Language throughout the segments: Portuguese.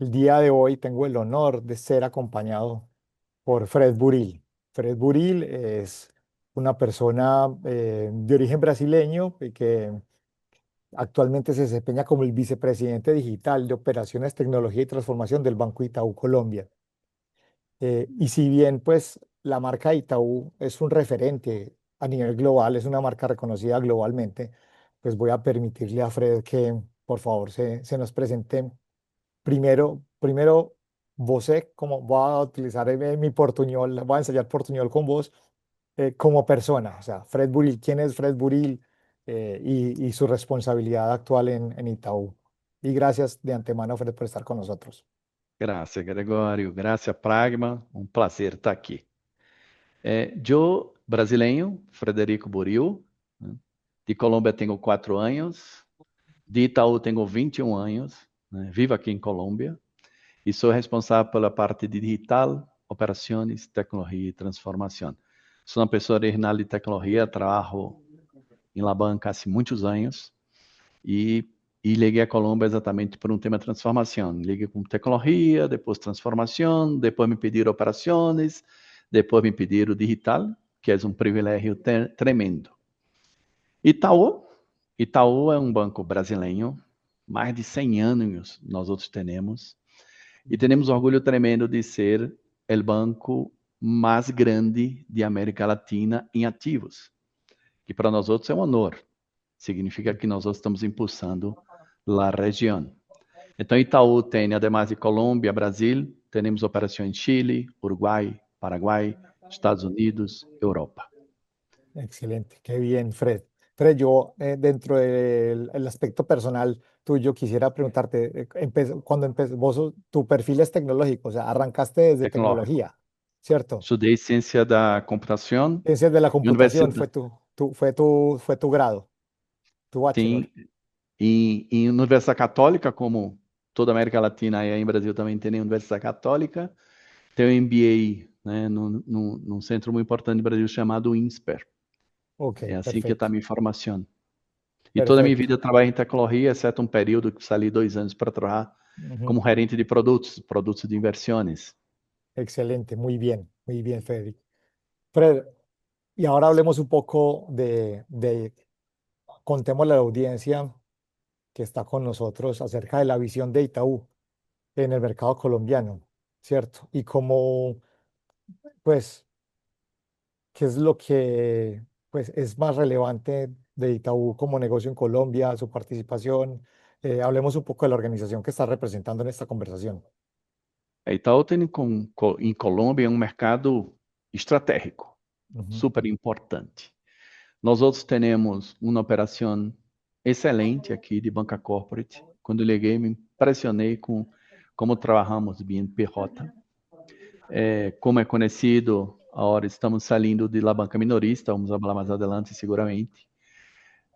el día de hoy tengo el honor de ser acompañado por Fred Buril. Fred Buril es una persona de origen brasileño y que actualmente se desempeña como el vicepresidente digital de Operaciones, Tecnología y Transformación del Banco Itaú Colombia. Y si bien pues la marca Itaú es un referente a nivel global, es una marca reconocida globalmente, pues voy a permitirle a Fred que por favor se nos presente primero vos, como voy a utilizar mi portuñol, voy a ensayar portuñol con vos como persona, o sea, Fred Buril, ¿quién es Fred Buril y su responsabilidad actual en Itaú? Y gracias de antemano, Fred, por estar con nosotros. Gracias, Gregório. Gracias, Pragma. Um prazer estar aqui. Eu, brasileiro, Frederico Buril, né? De Colômbia tenho 4 anos, de Itaú tenho 21 anos, né? Vivo aqui em Colômbia e sou responsável pela parte de digital, operações, tecnologia e transformação. Sou uma pessoa original de tecnologia, trabalho em La Banca há muitos anos e liguei a Colômbia exatamente por um tema de transformação. Liguei com tecnologia, depois transformação, depois me pediram operações, depois me pediram digital, que é um privilégio tremendo. Itaú, Itaú é um banco brasileiro, mais de 100 anos nós outros temos, e temos orgulho tremendo de ser o banco mais grande de América Latina em ativos, que para nós outros é um honor. Significa que nós estamos impulsando a região. Então, Itaú tem, además de Colômbia, Brasil, temos operações em Chile, Uruguai, Paraguai, Estados Unidos, Europa. Excelente, qué bien, Fred. Fred, yo dentro del el aspecto personal tuyo quisiera preguntarte, cuando empezó, tu perfil es tecnológico, o sea, arrancaste desde Tecnológico. tecnología, ¿cierto? Estudei ciência da computação Ciencias de la em computación universidade. fue tu grado, tu bachelor. Sim, em Universidade Católica, como toda a América Latina e aí em Brasil também tem Universidade Católica, tem o MBA, né, num centro muito importante do Brasil chamado INSPER. Ok, É assim que está a perfecto, minha formação. E toda a minha perfecto. vida eu trabalho em tecnologia, exceto um período que salí 2 anos para trabalhar Ujú. como gerente de produtos de inversões. Excelente, muy bien, Frederick. Fred, y ahora hablemos un poco contémosle a la audiencia que está con nosotros acerca de la visión de Itaú en el mercado colombiano, ¿cierto? Y cómo, pues, qué es lo que, pues, es más relevante de Itaú como negocio en Colombia, su participación. Hablemos un poco de la organización que está representando en esta conversación. A Itaú tem em Colômbia um mercado estratégico, Ujú. super importante. Nós outros temos uma operação excelente aqui de banca corporate. Quando liguei, me impressionei com como trabalhamos bem Rota. Como é conhecido, agora estamos saindo de la banca minorista, vamos falar mais adelante seguramente.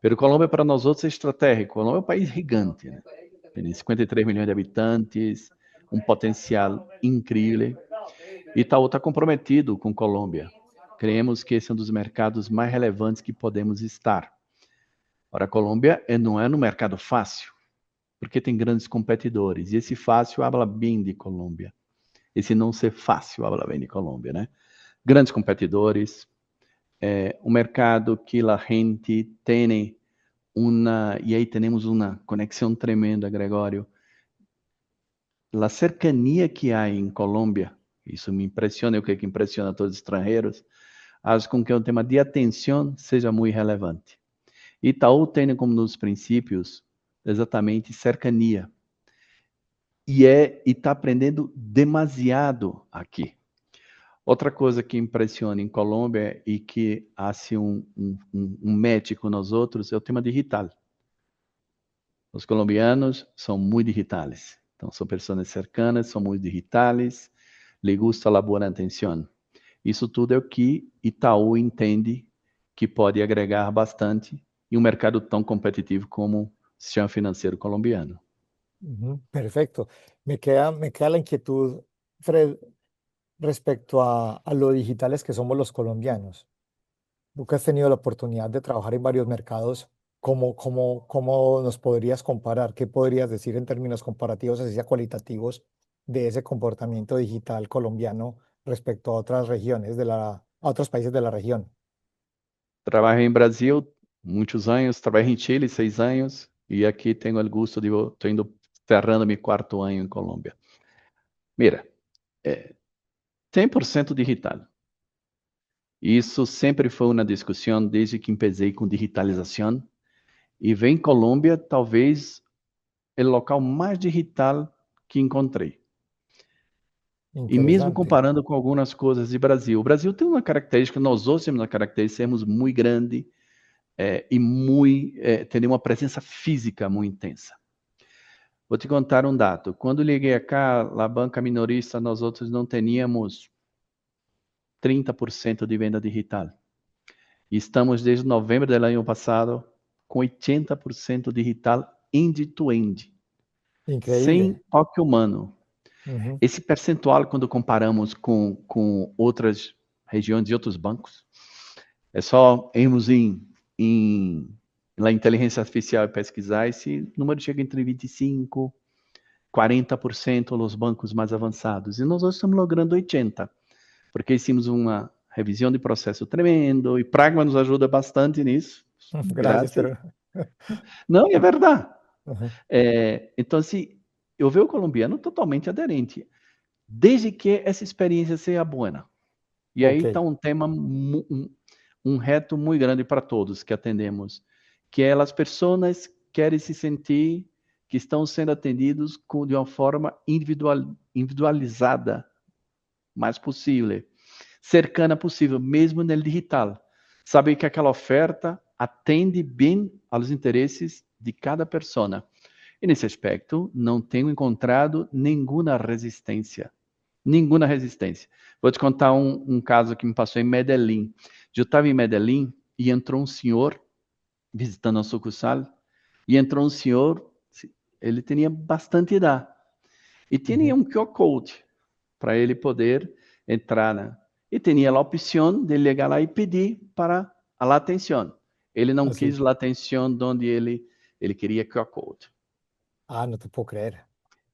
Pero Colômbia para nós outros é estratégico. Colômbia é um país gigante, né? Tem 53 milhões de habitantes, um potencial incrível. Itaú está comprometido com Colômbia. Creemos que esse é um dos mercados mais relevantes que podemos estar. Ora, a Colômbia não é um mercado fácil, porque tem grandes competidores. E esse fácil habla bem de Colômbia. Esse não ser fácil habla bem de Colômbia, né? Grandes competidores, um mercado que a gente tem e aí temos uma conexão tremenda, Gregório. A cercania que há em Colômbia, isso me impressiona, e o que impressiona a todos os estrangeiros, faz com que o tema de atenção seja muito relevante. Itaú tem como nos princípios exatamente cercania. E está aprendendo demasiado aqui. Outra coisa que impressiona em Colômbia e que há um match com nós outros é o tema digital. Os colombianos são muito digitais. Então, são pessoas cercanas, são muito digitais, lhe gusta a boa atenção. Isso tudo é o que Itaú entende que pode agregar bastante em um mercado tão competitivo como o sistema financeiro colombiano. Ujú. Perfecto. Me queda la inquietud, Fred, respecto a lo digitales que somos los colombianos. Tú que has tenido la oportunidad de trabajar en varios mercados, ¿cómo nos podrías comparar? ¿Qué podrías decir en términos comparativos, así sea cualitativos, de ese comportamiento digital colombiano respecto a otras regiones a otros países de la región. Trabajé em Brasil muitos anos, trabalhei em Chile 6 anos e aqui tenho o gosto de estou indo cerrando meu quarto ano em Colômbia. Mira, é 100% digital. Isso sempre foi uma discussão desde que empecei com digitalização e vem Colômbia talvez o local mais digital que encontrei. E mesmo Interesante, comparando com algumas coisas de Brasil. O Brasil tem uma característica, nós outros temos uma característica de sermos muito grande e muito, ter uma presença física muito intensa. Vou te contar um dado. Quando liguei acá, a banca minorista, nós outros não tínhamos 30% de venda digital. E estamos desde novembro do ano passado com 80% digital end-to-end, sem increíble. toque humano. Ujú. Esse percentual, quando comparamos com outras regiões e outros bancos, é só irmos na inteligência artificial e pesquisar, esse número chega entre 25% 40% nos bancos mais avançados. E nós hoje estamos logrando 80%, porque hicimos uma revisão de processo tremendo, e Pragma nos ajuda bastante nisso, Gracias, graças. pero... Não, é verdade. Ujú. Então, assim, eu vejo o colombiano totalmente aderente, desde que essa experiência seja boa. E aí Ok, está um tema, um reto muito grande para todos que atendemos, que é as pessoas querem se sentir que estão sendo atendidos de uma forma individualizada, mais possível, cercana possível, mesmo no digital. Saber que aquela oferta atende bem aos interesses de cada pessoa. E nesse aspecto, não tenho encontrado nenhuma resistência. Nenhuma resistência. Vou te contar um caso que me passou em Medellín. Eu estava em Medellín e entrou um senhor visitando a sucursal, e entrou um senhor, ele tinha bastante idade, e tinha ujú. um QR Code para ele poder entrar, né? E tinha a opção de ligar lá e pedir para a atenção. Ele não Así. quis a atenção onde ele queria QR Code. Ah, no te puedo creer.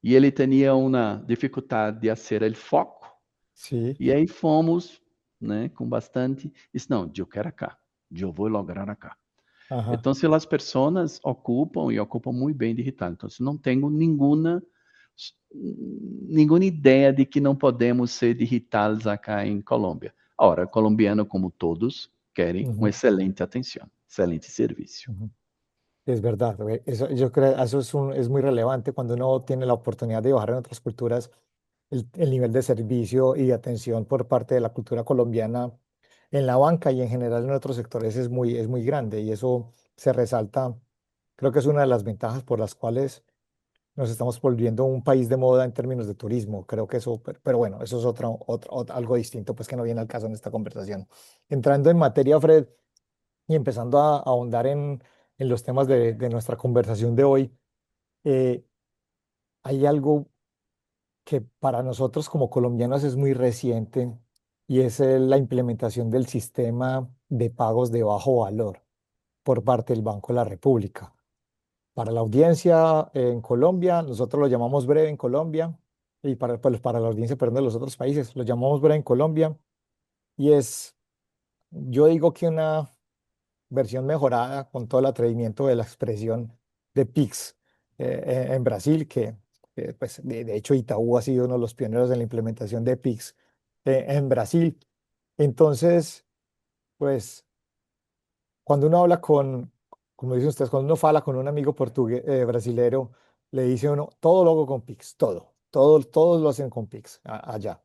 E ele tinha uma dificuldade de fazer o foco. Sí, E aí fomos, né, com bastante. Disse, não, eu quero cá, eu vou lograr acá. ajá. Então, se as pessoas ocupam e ocupam muito bem digital, então, se não tenho nenhuma ideia de que não podemos ser digitais acá em Colômbia. Ora, colombiano, como todos, querem uma Ujú, excelente atenção, excelente serviço. ujú. Es verdad, eso, yo creo, eso es muy relevante cuando uno tiene la oportunidad de viajar en otras culturas, el nivel de servicio y de atención por parte de la cultura colombiana en la banca y en general en otros sectores es muy grande y eso se resalta. Creo que es una de las ventajas por las cuales nos estamos volviendo un país de moda en términos de turismo. Creo que eso, pero bueno, eso es algo distinto, pues que no viene al caso en esta conversación. Entrando en materia, Fred, y empezando a ahondar en los temas de nuestra conversación de hoy, eh, hay algo que para nosotros como colombianos es muy reciente y es la implementación del sistema de pagos de bajo valor por parte del Banco de la República. Para la audiencia en Colombia, nosotros lo llamamos breve en Colombia, y pues, para la audiencia, perdón, de los otros países, lo llamamos breve en Colombia, y es, yo digo que una versión mejorada con todo el atrevimiento de la expresión de PIX en Brasil, pues, de hecho Itaú ha sido uno de los pioneros en la implementación de PIX en Brasil. Entonces, pues cuando uno habla como dicen ustedes, cuando uno habla con un amigo portugués, brasilero, le dice uno, todo lo hago con Pix, todos lo hacen con Pix allá.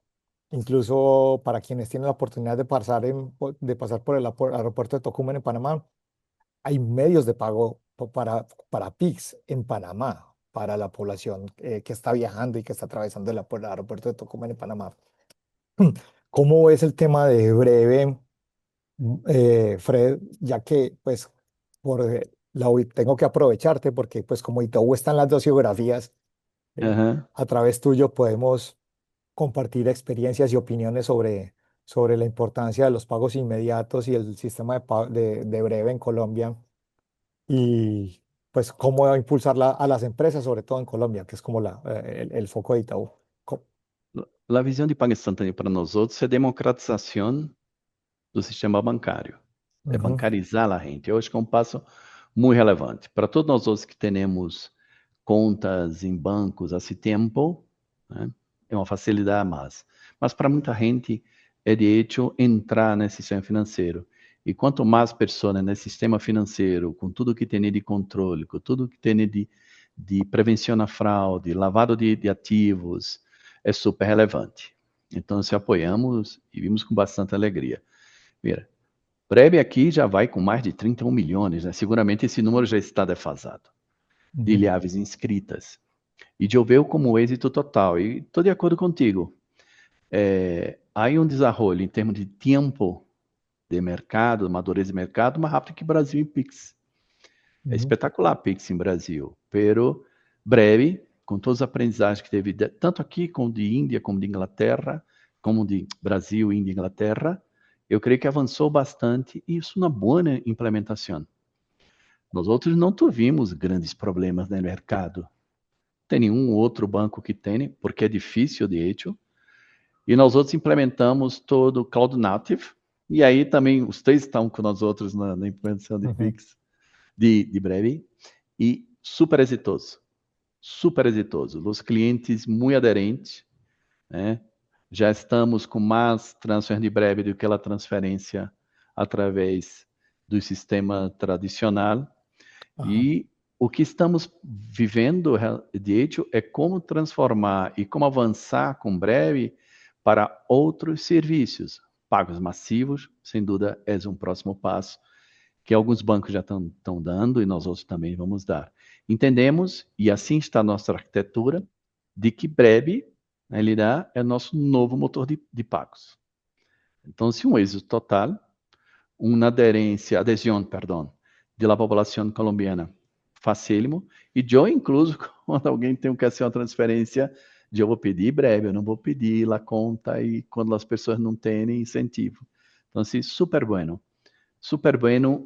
Incluso para quienes tienen la oportunidad de pasar por el aeropuerto de Tocumen en Panamá, hay medios de pago para Pix en Panamá, para la población que está viajando y que está atravesando el aeropuerto de Tocumen en Panamá. ¿Cómo es el tema de breve? Fred, ya que pues tengo que aprovecharte porque pues como Itaú está en las dos geografías, Uhum. a través tuyo podemos compartir experiencias y opiniones sobre la importancia de los pagos inmediatos y el sistema de breve en Colombia y pues cómo impulsarla a las empresas, sobre todo en Colombia, que es como el foco de Itaú. A visão de pago instantâneo para nós outros é democratização do sistema bancário, é Ujú, bancarizar a gente. Eu acho que é um passo muito relevante. Para todos nós outros que temos contas em bancos há esse tempo, né, é uma facilidade a mais. Mas para muita gente é de hecho entrar nesse sistema financeiro. E quanto mais pessoas nesse sistema financeiro, com tudo que tem de controle, com tudo que tem de prevenção à fraude, lavado de ativos, é super relevante. Então, se apoiamos e vimos com bastante alegria. Mira, Breve aqui já vai com mais de 31 milhões, né? Seguramente esse número já está defasado, de ujú, liaves inscritas. E eu vejo como êxito total. E estou de acordo contigo. Há um desarrollo em termos de tempo de mercado, madurez de mercado, mais rápido que o Brasil em Pix. É ujú, espetacular Pix em Brasil, pero breve, com todos os aprendizagens que teve, tanto aqui como de Índia, como de Inglaterra, como de Brasil, Índia e Inglaterra, eu creio que avançou bastante e isso na boa implementação. Nós outros não tivemos grandes problemas no mercado. Tem nenhum outro banco que tem, porque é difícil de hecho. E nós outros implementamos todo o Cloud Native. E aí também os três estão com nós outros na implementação de ujú, Pix, de breve. E super exitoso. Super exitoso. Os clientes muito aderentes, né? Já estamos com mais transferência de breve do que a transferência através do sistema tradicional. ajá, E o que estamos vivendo de hecho é como transformar e como avançar com breve para outros serviços. Pagos massivos, sem dúvida, é um próximo passo que alguns bancos já estão dando e nós outros também vamos dar. Entendemos, e assim está a nossa arquitetura, de que breve, na realidade, é nosso novo motor de pagos. Então, se um êxito total, uma aderência, adesão, perdão, da população colombiana facílimo. E eu, incluso, quando alguém tem que fazer uma transferência, eu vou pedir breve, eu não vou pedir a conta e quando as pessoas não têm incentivo. Então, sim, super bueno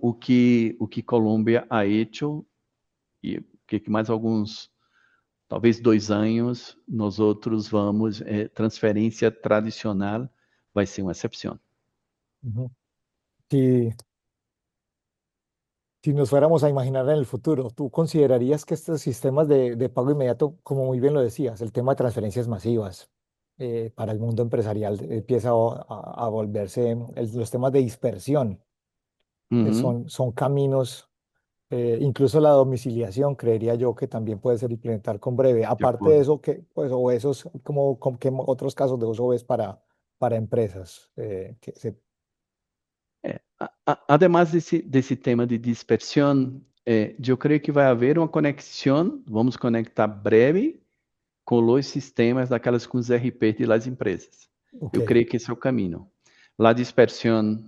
o que Colômbia ha hecho e que mais alguns, talvez 2 anos, nós outros vamos, transferência tradicional vai ser uma exceção. ujú. Si, si nos fuéramos a imaginar en el futuro, ¿tú considerarías que estos sistemas de pago inmediato, como muy bien lo decías, el tema de transferencias masivas para el mundo empresarial empieza a volverse, los temas de dispersión Uhum, son caminos, incluso la domiciliación, creería yo que también puede ser implementar con breve. de Aparte de acordo. eso, que, pues, o esos, como que otros casos de uso ves para empresas Además desse tema de dispersão, eu creio que vai haver uma conexão, vamos conectar breve com os sistemas daquelas com os RP de las empresas. ok. Eu creio que esse é o caminho. La dispersão,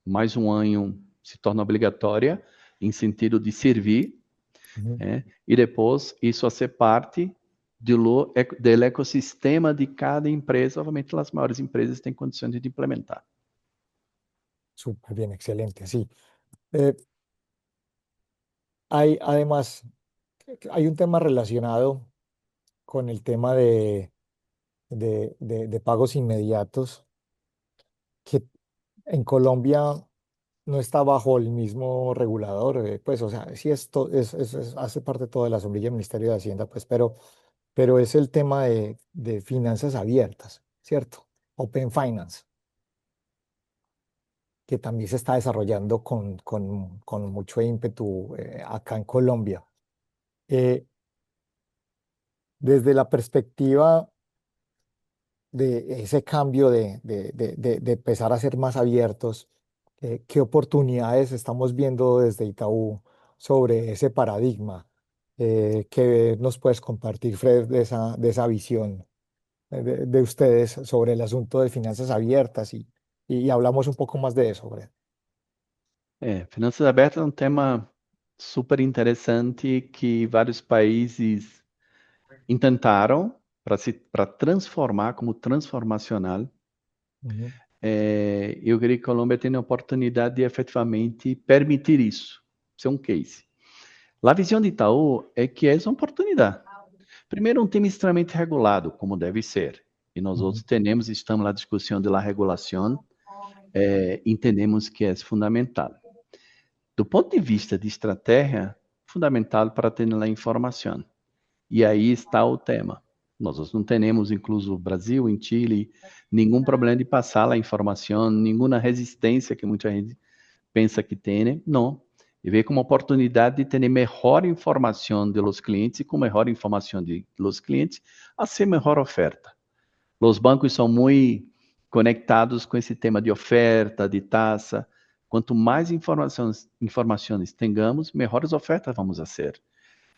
mais um ano, se torna obrigatória, em sentido de servir, Ujú. e depois isso a ser parte do ecossistema de cada empresa. Obviamente, as maiores empresas têm condições de implementar. Súper bien, excelente, sí. Eh, hay además, hay un tema relacionado con el tema de pagos inmediatos que en Colombia no está bajo el mismo regulador, pues, o sea, sí hace parte todo de la sombrilla del Ministerio de Hacienda, pues, pero es el tema de finanzas abiertas, ¿cierto? Open Finance, que también se está desarrollando con mucho ímpetu acá en Colombia. Eh, Desde la perspectiva de ese cambio de empezar a ser más abiertos, ¿qué oportunidades estamos viendo desde Itaú sobre ese paradigma? ¿Qué nos puedes compartir, Fred, de esa visión de ustedes sobre el asunto de finanzas abiertas? Y hablamos un poco más de eso, Fred. Finanças abertas é um tema super interessante que vários países intentaram para transformar como transformacional. Ujú, Eu creio que a Colômbia tem a oportunidade de efetivamente permitir isso. Isso é um case. A visão de Itaú é que é uma oportunidade. Primeiro, um tema extremamente regulado, como deve ser. que nós Uhum. outros temos, estamos na discussão da regulação, entendemos que é fundamental. Do ponto de vista de estratégia, fundamental para ter a informação. E aí está o tema. Nós não temos, incluso no Brasil, em Chile, nenhum problema de passar a informação, nenhuma resistência que muita gente pensa que tem. Não. E vê como oportunidade de ter melhor informação de los clientes e com melhor informação de los clientes, a ser melhor oferta. Os bancos são muito conectados com esse tema de oferta, de taxa. Quanto mais informações tengamos, melhores ofertas vamos fazer.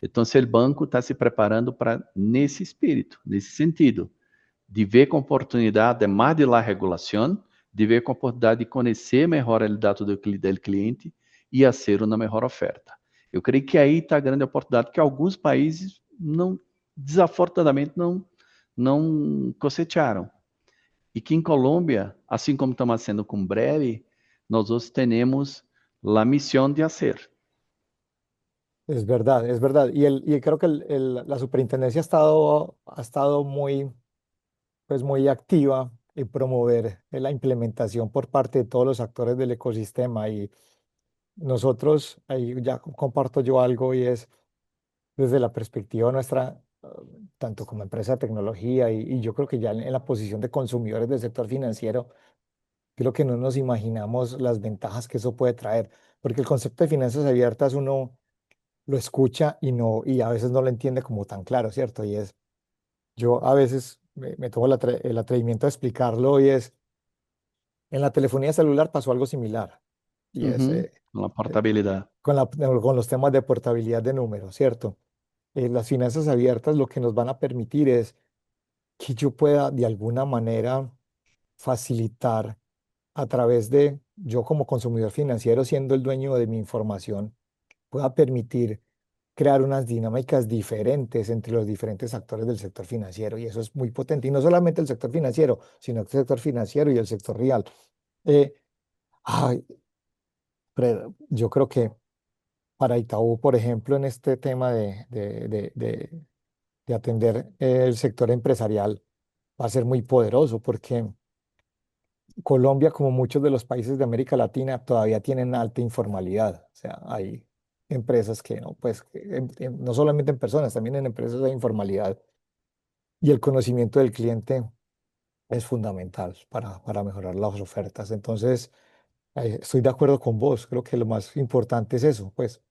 Então, se o banco está se preparando para, nesse espírito, nesse sentido, de ver com oportunidade, además de la regulação, de ver com oportunidade de conhecer melhor o dado do cliente e fazer uma melhor oferta. Eu creio que aí está a grande oportunidade que alguns países não, desafortunadamente, não cosecharam. E que em Colômbia, assim como estamos fazendo com Breve, nós outros temos a missão de fazer. Es verdad, es verdad. Y creo que la superintendencia ha estado muy, pues muy activa en promover la implementación por parte de todos los actores del ecosistema. Y nosotros, ahí ya comparto yo algo y es desde la perspectiva nuestra, tanto como empresa de tecnología y yo creo que ya en la posición de consumidores del sector financiero, creo que no nos imaginamos las ventajas que eso puede traer, porque el concepto de finanzas abiertas uno lo escucha y no, y a veces no lo entiende como tan claro, ¿cierto? Y es, yo a veces me tomo el atrevimiento de explicarlo y es, en la telefonía celular pasó algo similar, y es Uma eh, portabilidade. con los temas de portabilidad de números, ¿cierto? Las finanzas abiertas lo que nos van a permitir es que yo pueda de alguna manera facilitar a través de, yo como consumidor financiero, siendo el dueño de mi información, pueda permitir crear unas dinámicas diferentes entre los diferentes actores del sector financiero. Y eso es muy potente. Y no solamente el sector financiero, sino el sector financiero y el sector real. Eh, ay, yo creo que para Itaú, por ejemplo, en este tema de atender el sector empresarial, va a ser muy poderoso porque Colombia, como muchos de los países de América Latina, todavía tienen alta informalidad. O sea, hay empresas que no, pues, no solamente en personas, también en empresas hay informalidad. Y el conocimiento del cliente es fundamental para mejorar las ofertas. Entonces, estoy de acuerdo con vos. Creo que lo más importante es eso, pues,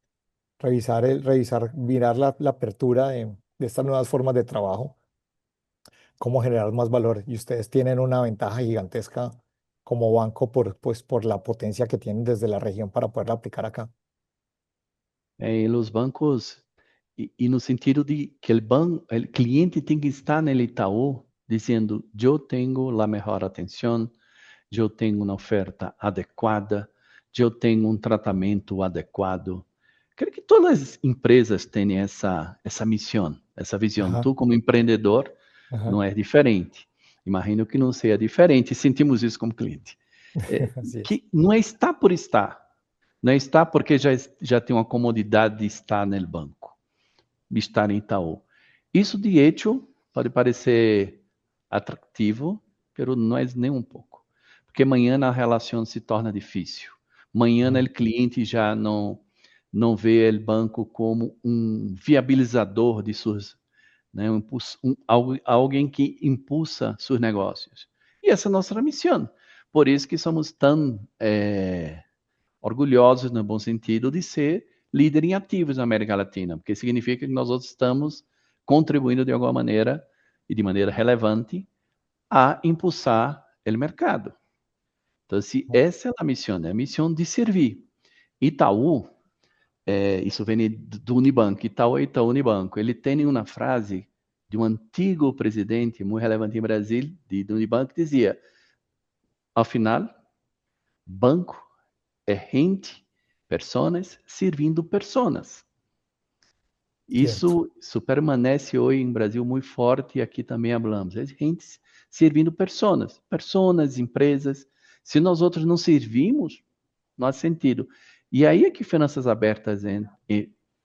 mirar la apertura de estas nuevas formas de trabajo, cómo generar más valor. Y ustedes tienen una ventaja gigantesca como banco pues, por la potencia que tienen desde la región para poderla aplicar acá. E os bancos, e no sentido de que o cliente tem que estar no Itaú dizendo, eu tenho a melhor atenção, eu tenho uma oferta adequada, eu tenho um tratamento adequado. Creio que todas as empresas têm essa missão, essa visão. Ajá, Tu, como empreendedor, ajá, não é diferente. Imagino que não seja diferente, sentimos isso como cliente. así es. Que não é estar por estar, não está porque já tem uma comodidade de estar no banco, de estar em Itaú. Isso de hecho pode parecer atrativo, mas não é nem um pouco. Porque amanhã a relação se torna difícil. Amanhã Ajá. o cliente já não vê o banco como um viabilizador de suas, né, alguém que impulsa seus negócios. E essa é a nossa missão. Por isso que somos tão orgulhosos, no bom sentido, de ser líder em ativos na América Latina, porque significa que nós outros estamos contribuindo de alguma maneira e de maneira relevante a impulsar o mercado. Então, se essa é a missão de servir. Itaú, isso vem do Unibanco, Itaú é Itaú Unibanco. Ele tem uma frase de um antigo presidente muito relevante em Brasil, do Unibanco, que dizia, ao final, banco é gente, personas, servindo personas. Cierto. Isso permanece hoje em Brasil muito forte e aqui também falamos. É gente servindo personas, personas, empresas. Se nós outros não servimos, não há sentido. E aí é que finanças abertas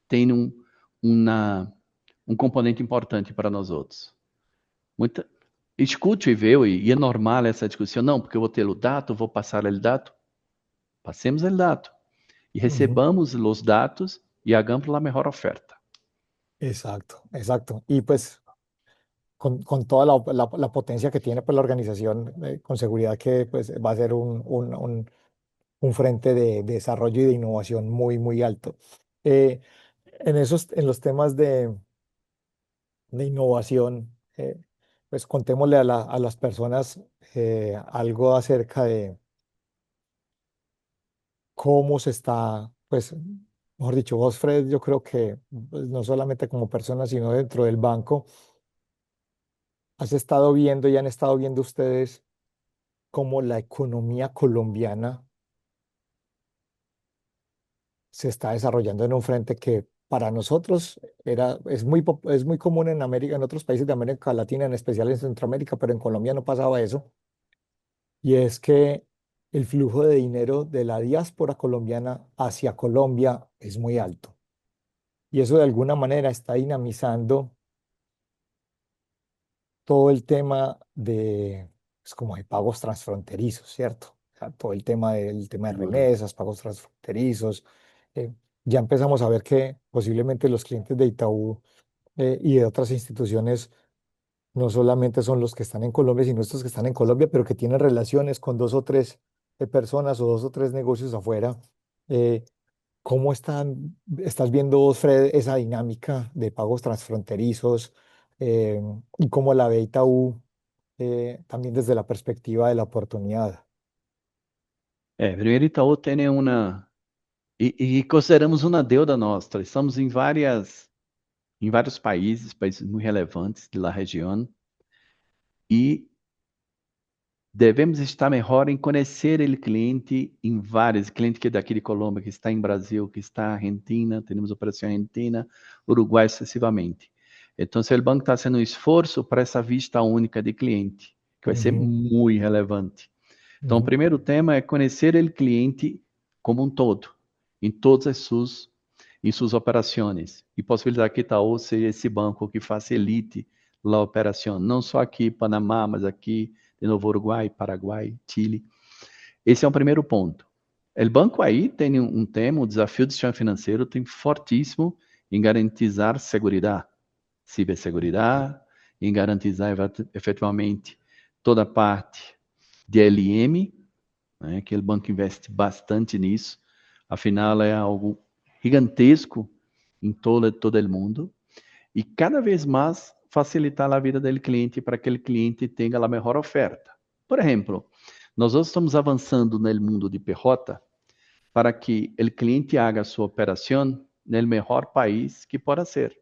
tem um componente importante para nós outros. Muita, escute e vê, e é normal essa discussão, não, porque eu vou ter o dado, vou passar o dado. Passemos o dado e Ujú. recebamos os dados e hagamos a melhor oferta. Exacto, exacto. Y pues con toda la potencia que tiene pues la organización, con seguridad que pues va a ser un frente de desarrollo y de innovación muy, muy alto. Eh, en los temas de innovación, pues contémosle a las personas algo acerca de cómo se está, pues, mejor dicho, vos, Fred, yo creo que pues, no solamente como persona, sino dentro del banco, has estado viendo y han estado viendo ustedes cómo la economía colombiana se está desarrollando en un frente que para nosotros es muy común en América, en otros países de América Latina, en especial en Centroamérica, pero en Colombia no pasaba eso. Y es que el flujo de dinero de la diáspora colombiana hacia Colombia es muy alto. Y eso de alguna manera está dinamizando todo el tema de, es como de pagos transfronterizos, ¿cierto? O sea, todo el tema de Seguro. remesas, pagos transfronterizos. eh, ya empezamos a ver que posiblemente los clientes de Itaú y de otras instituciones no solamente son los que están en Colombia, sino estos que están en Colombia, pero que tienen relaciones con dos o tres personas o dos o tres negocios afuera. Eh, ¿Cómo estás viendo vos, Fred, esa dinámica de pagos transfronterizos y cómo la ve Itaú también desde la perspectiva de la oportunidad? Primeiro Itaú tem uma, e consideramos uma deuda nossa. Estamos em vários países, países muito relevantes da região, e devemos estar melhor em conhecer o cliente em vários, cliente que é daqui de Colômbia, que está em Brasil, que está na Argentina, temos operação em Argentina, Uruguai, sucessivamente. Então, o banco está fazendo um esforço para essa vista única de cliente, que vai ser Ujú, muito relevante. Então, o ujú, primeiro tema é conhecer o cliente como um todo, em todas em suas operações. E possibilitar que Itaú seja esse banco que facilite a operação, não só aqui em Panamá, mas aqui de Novo Uruguai, Paraguai, Chile. Esse é o primeiro ponto. O banco aí tem um tema, o desafio do sistema financeiro tem fortíssimo em garantizar segurança, ciberseguridade, em garantizar efetivamente toda a parte de LM, né, que o banco investe bastante nisso, afinal é algo gigantesco em todo o mundo, e cada vez mais facilitar a vida do cliente para que o cliente tenha a melhor oferta. Por exemplo, nós estamos avançando no mundo de PJ para que o cliente haga sua operação no melhor país que possa ser.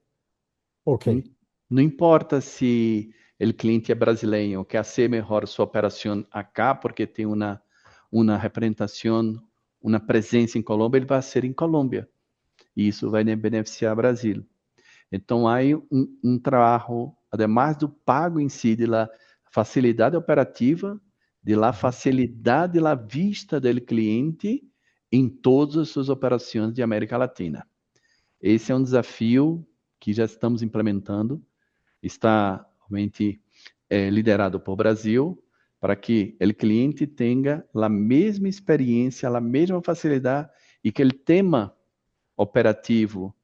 ok. Não, não importa se o cliente é brasileiro, quer ser melhor sua operação acá, porque tem uma representação, uma presença em Colômbia, ele vai ser em Colômbia. E isso vai beneficiar o Brasil. Então, há um trabalho, además do pago em si, de la facilidade operativa, de la Ujú. facilidade da vista do cliente em todas as suas operações de América Latina. Esse é um desafio que já estamos implementando, está realmente liderado por Brasil, para que o cliente tenha a mesma experiência, a mesma facilidade e que o tema operativo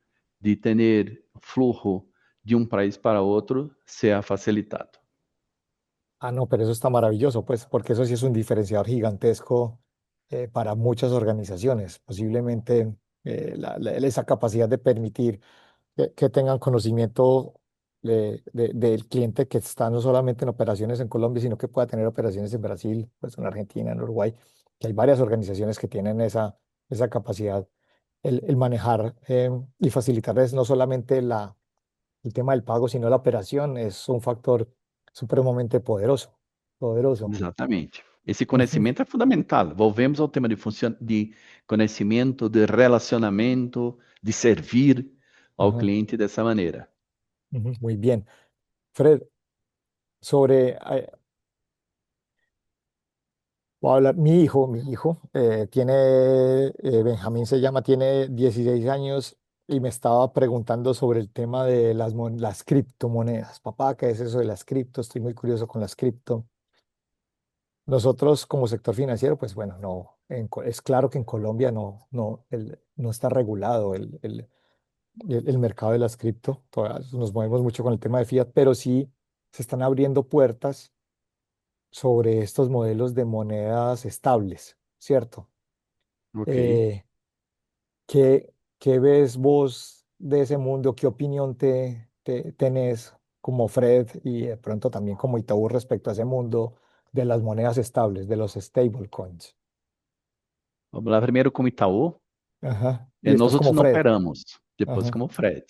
de ter flujo de um país para outro seja facilitado. Ah, no, pero eso está maravilloso, pues, porque eso sí es un diferenciador gigantesco para muchas organizaciones. Posiblemente esa capacidad de permitir que tengan conocimiento del cliente que está no solamente en operaciones en Colombia, sino que pueda tener operaciones en Brasil, pues en Argentina, en Uruguay, que hay varias organizaciones que tienen esa capacidad, el manejar y facilitarles no solamente el tema del pago, sino la operación, es un factor supremamente poderoso, poderoso. Exatamente. Esse Ujú, conhecimento é fundamental. Volvemos ao tema de conhecimento, de relacionamento, de servir ao ajá, cliente dessa maneira. ujú, muy bien. Fred, sobre, voy a hablar, mi hijo tiene, Benjamín se llama, tiene 16 años y me estaba preguntando sobre el tema de las criptomonedas. Papá, ¿qué es eso de las cripto? Estoy muy curioso con las cripto. Nosotros como sector financiero, pues bueno, no, es claro que en Colombia no está regulado el mercado de las cripto. Todavía nos movemos mucho con el tema de fiat, pero sí se están abriendo puertas sobre estos modelos de monedas estables, ¿cierto? Ok. Eh, ¿qué ves vos de ese mundo? ¿Qué opinión tenés como Fred y de pronto también como Itaú respecto a ese mundo de las monedas estables, de los stablecoins? Vamos lá primeiro com Itaú. Ajá. Y Nós después outros como não Fred. operamos, depois Ajá. como Fred.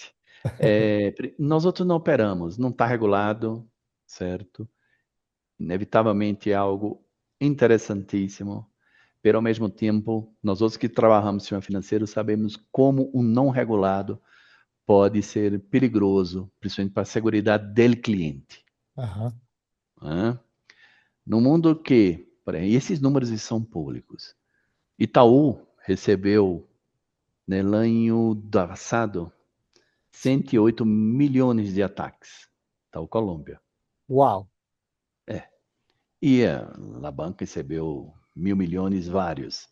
Nós outros não operamos, não está regulado, certo? Inevitavelmente é algo interessantíssimo, mas ao mesmo tempo, nós outros que trabalhamos no sistema financeiro sabemos como um não regulado pode ser perigoso, principalmente para a segurança do cliente. Ajá. Né? No mundo que, e esses números são públicos, Itaú recebeu no ano passado 108 milhões de ataques, Itaú Colômbia. Wow. É. E a banca recebeu 1.000 milhões vários,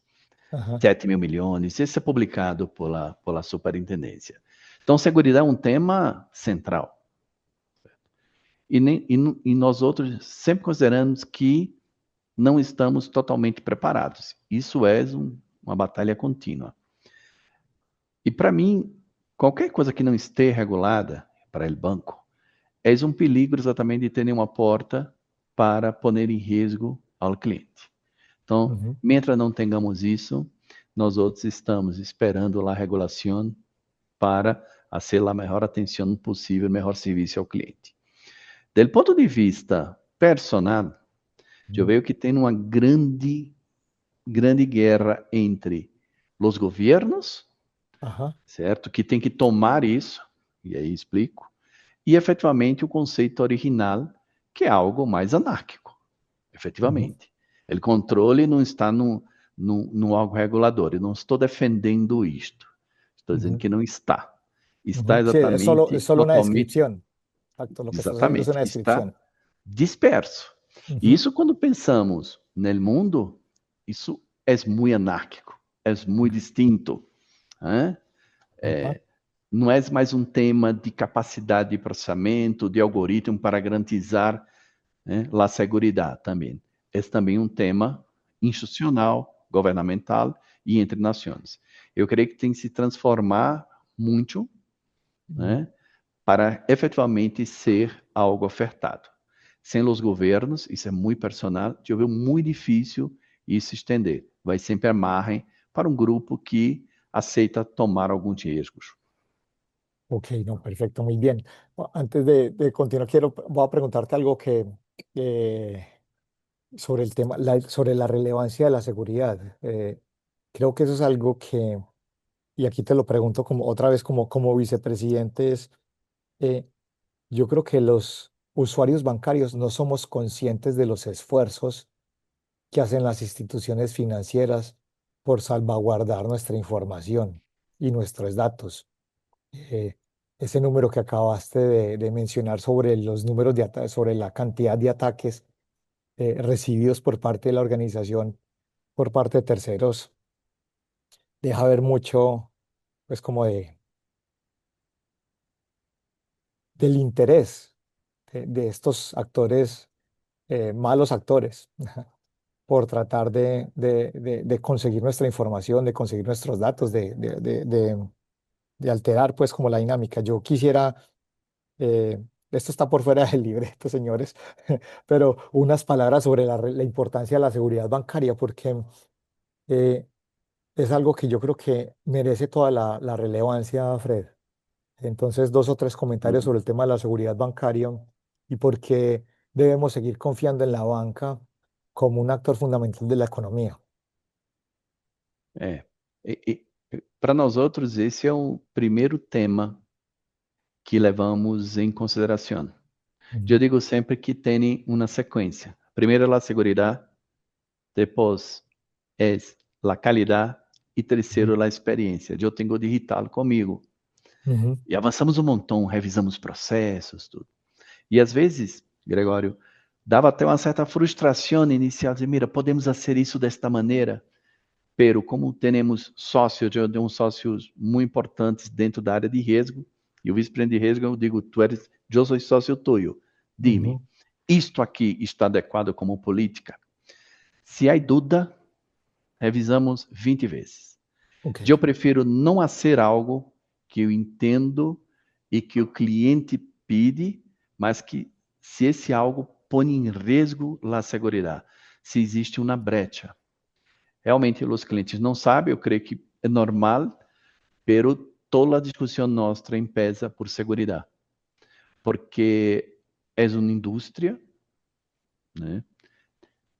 Ajá. 7.000 milhões, isso é publicado pela superintendência. Então, segurança é um tema central. E nós outros sempre consideramos que não estamos totalmente preparados. Isso é uma batalha contínua. E para mim, qualquer coisa que não esteja regulada para o banco, é um perigo exatamente de ter uma porta para pôr em risco ao cliente. Então, Ujú. mientras não tenhamos isso, nós outros estamos esperando a regulação para fazer a melhor atenção possível, melhor serviço ao cliente. Do ponto de vista personal, eu Ujú. vejo que tem uma grande guerra entre os governos, Ajá. certo? Que tem que tomar isso, e aí explico, e efetivamente o conceito original, que é algo mais anárquico, Ujú. efetivamente. O controle não está no algo regulador. Eu não estou defendendo isto. Estou dizendo Ujú. que não está. Está Ujú. Sí, es exatamente, solo una totalmente, descripción. Exacto, lo que estás haciendo es exatamente, una está descripción. disperso. E Ujú. isso, quando pensamos no mundo, isso é muito anárquico, é muito distinto. Né? Ajá. Não é mais um tema de capacidade de processamento, de algoritmo para garantizar, né, a segurança também. É também um tema institucional, governamental e entre nações. Eu creio que tem que se transformar muito, Ujú. né, para efetivamente ser algo ofertado. Sem os governos, isso é muito personal, eu vejo muito difícil isso estender. Vai sempre amarrem para um grupo que aceita tomar alguns riscos. Ok, no, perfecto, muy bien. Antes de continuar, voy a preguntarte algo eh, sobre el tema, sobre la relevancia de la seguridad. Creo que eso es algo y aquí te lo pregunto como otra vez como vicepresidentes, eh, yo creo que los usuarios bancarios no somos conscientes de los esfuerzos que hacen las instituciones financieras por salvaguardar nuestra información y nuestros datos. eh, Ese número que acabaste de mencionar sobre los números sobre la cantidad de ataques recibidos por parte de la organización, por parte de terceros, deja ver mucho, pues como del interés de estos actores, malos actores, por tratar de conseguir nuestra información, de conseguir nuestros datos, de alterar pues como la dinámica. Yo quisiera eh, esto está por fuera del libreto, señores, pero unas palabras sobre la importancia de la seguridad bancaria, porque eh, es algo que yo creo que merece toda la relevancia, Fred. Entonces, dos o tres comentarios Uhum. sobre el tema de la seguridad bancaria y por qué debemos seguir confiando en la banca como un actor fundamental de la economía. É. Para nós outros, esse é o primeiro tema que levamos em consideração. Eu Ujú. digo sempre que tem uma sequência. Primeiro, a segurança, depois é a qualidade e Ujú. terceiro, a experiência. Eu tenho digital comigo. Ujú, E avançamos um montão, revisamos processos, tudo. E às vezes, Gregório, dava até uma certa frustração inicial de, mira, podemos fazer isso desta maneira, pero como temos sócios, eu tenho sócios muito importantes dentro da área de risco, e o vice-presidente de risco, eu digo, eu sou sócio tuyo, dime, ujú, isto aqui está adequado como política? Se há dúvida, revisamos 20 vezes. ok, Eu prefiro não fazer algo que eu entendo e que o cliente pede, mas que se esse algo põe em risco a segurança, se existe uma brecha. Realmente os clientes não sabem, eu creio que é normal, pero toda a discussão nossa empieza por segurança, porque é uma indústria, né?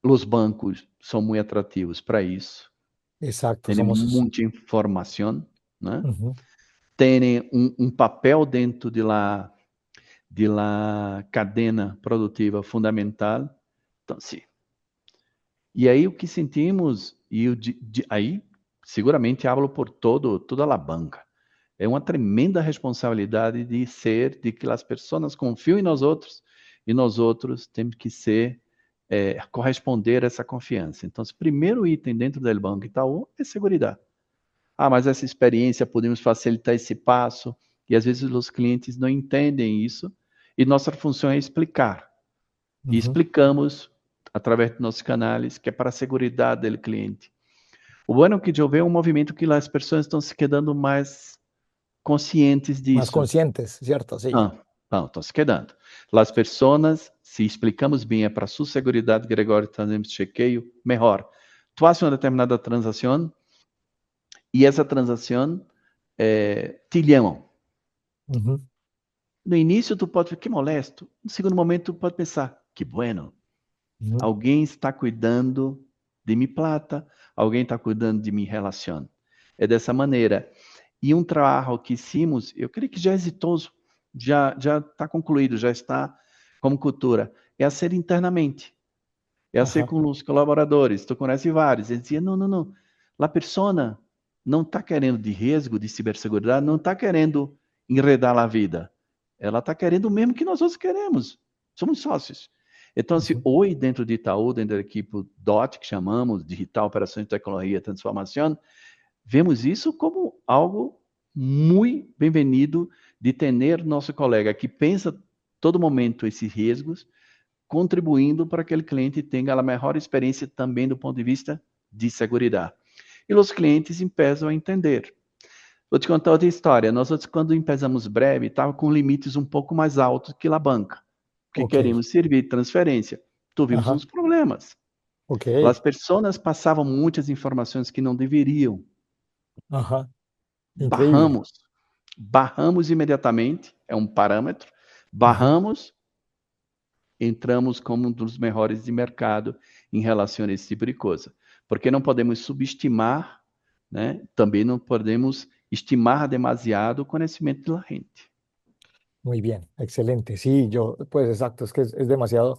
Os bancos são muito atrativos para isso, exacto, têm somos, muita informação, né? ujú, Têm papel dentro de la cadena produtiva fundamental. Então, sim. E aí o que sentimos, e aí seguramente hablo por toda a banca, é uma tremenda responsabilidade de ser, de que as pessoas confiam em nós outros, e nós outros temos que ser, corresponder a essa confiança. Então, o primeiro item dentro do Banco Itaú é segurança. Ah, mas essa experiência, podemos facilitar esse passo, e às vezes os clientes não entendem isso, e nossa função é explicar. E ujú. explicamos, através de nossos canais, que é para a segurança do cliente. O bueno é que eu vejo um movimento que as pessoas estão se quedando mais conscientes Más disso. conscientes, ¿cierto? Sí. Ah, não, estão se quedando. As pessoas, se explicamos bem, é para sua segurança, Gregório, fazemos chequeio, melhor. Tu faz uma determinada transação e essa transação te chamam. Ujú, No início, tu pode ficar que molesto. No segundo momento, tu pode pensar, que bueno, ujú, alguém está cuidando de minha plata, alguém está cuidando de minha relação. É dessa maneira. E um trabalho que hicimos, eu creio que já é exitoso, já está concluído, já está como cultura, é a ser internamente, é a ser ajá, com os colaboradores. Tu conhece vários. Eles diziam, não, não, não. A persona não está querendo de risco, de cibersegurança, não está querendo enredar a vida. Ela está querendo o mesmo que nós outros queremos. Somos sócios. Então, se ujú, hoje, dentro de Itaú, dentro da equipe DOT, que chamamos, Digital Operações de Tecnologia e Transformação, vemos isso como algo muito bem-vindo de ter nosso colega que pensa todo momento esses riscos, contribuindo para que o cliente tenha a melhor experiência também do ponto de vista de segurança. E os clientes começam a entender. Vou te contar outra história. Nós, quando empezamos breve, estava com limites um pouco mais altos que a banca, porque ok, queríamos servir de transferência. Tivemos ajá, uns problemas. ok, As pessoas passavam muitas informações que não deveriam. ajá, increíble. Barramos. Barramos imediatamente, é um parâmetro. Ujú. Barramos, entramos como um dos melhores de mercado em relação a esse tipo de coisa. Porque não podemos subestimar, né? Também não podemos estimar demasiado o conhecimento da gente. Muy bien, excelente. Sí, yo, pues exacto, es que es demasiado,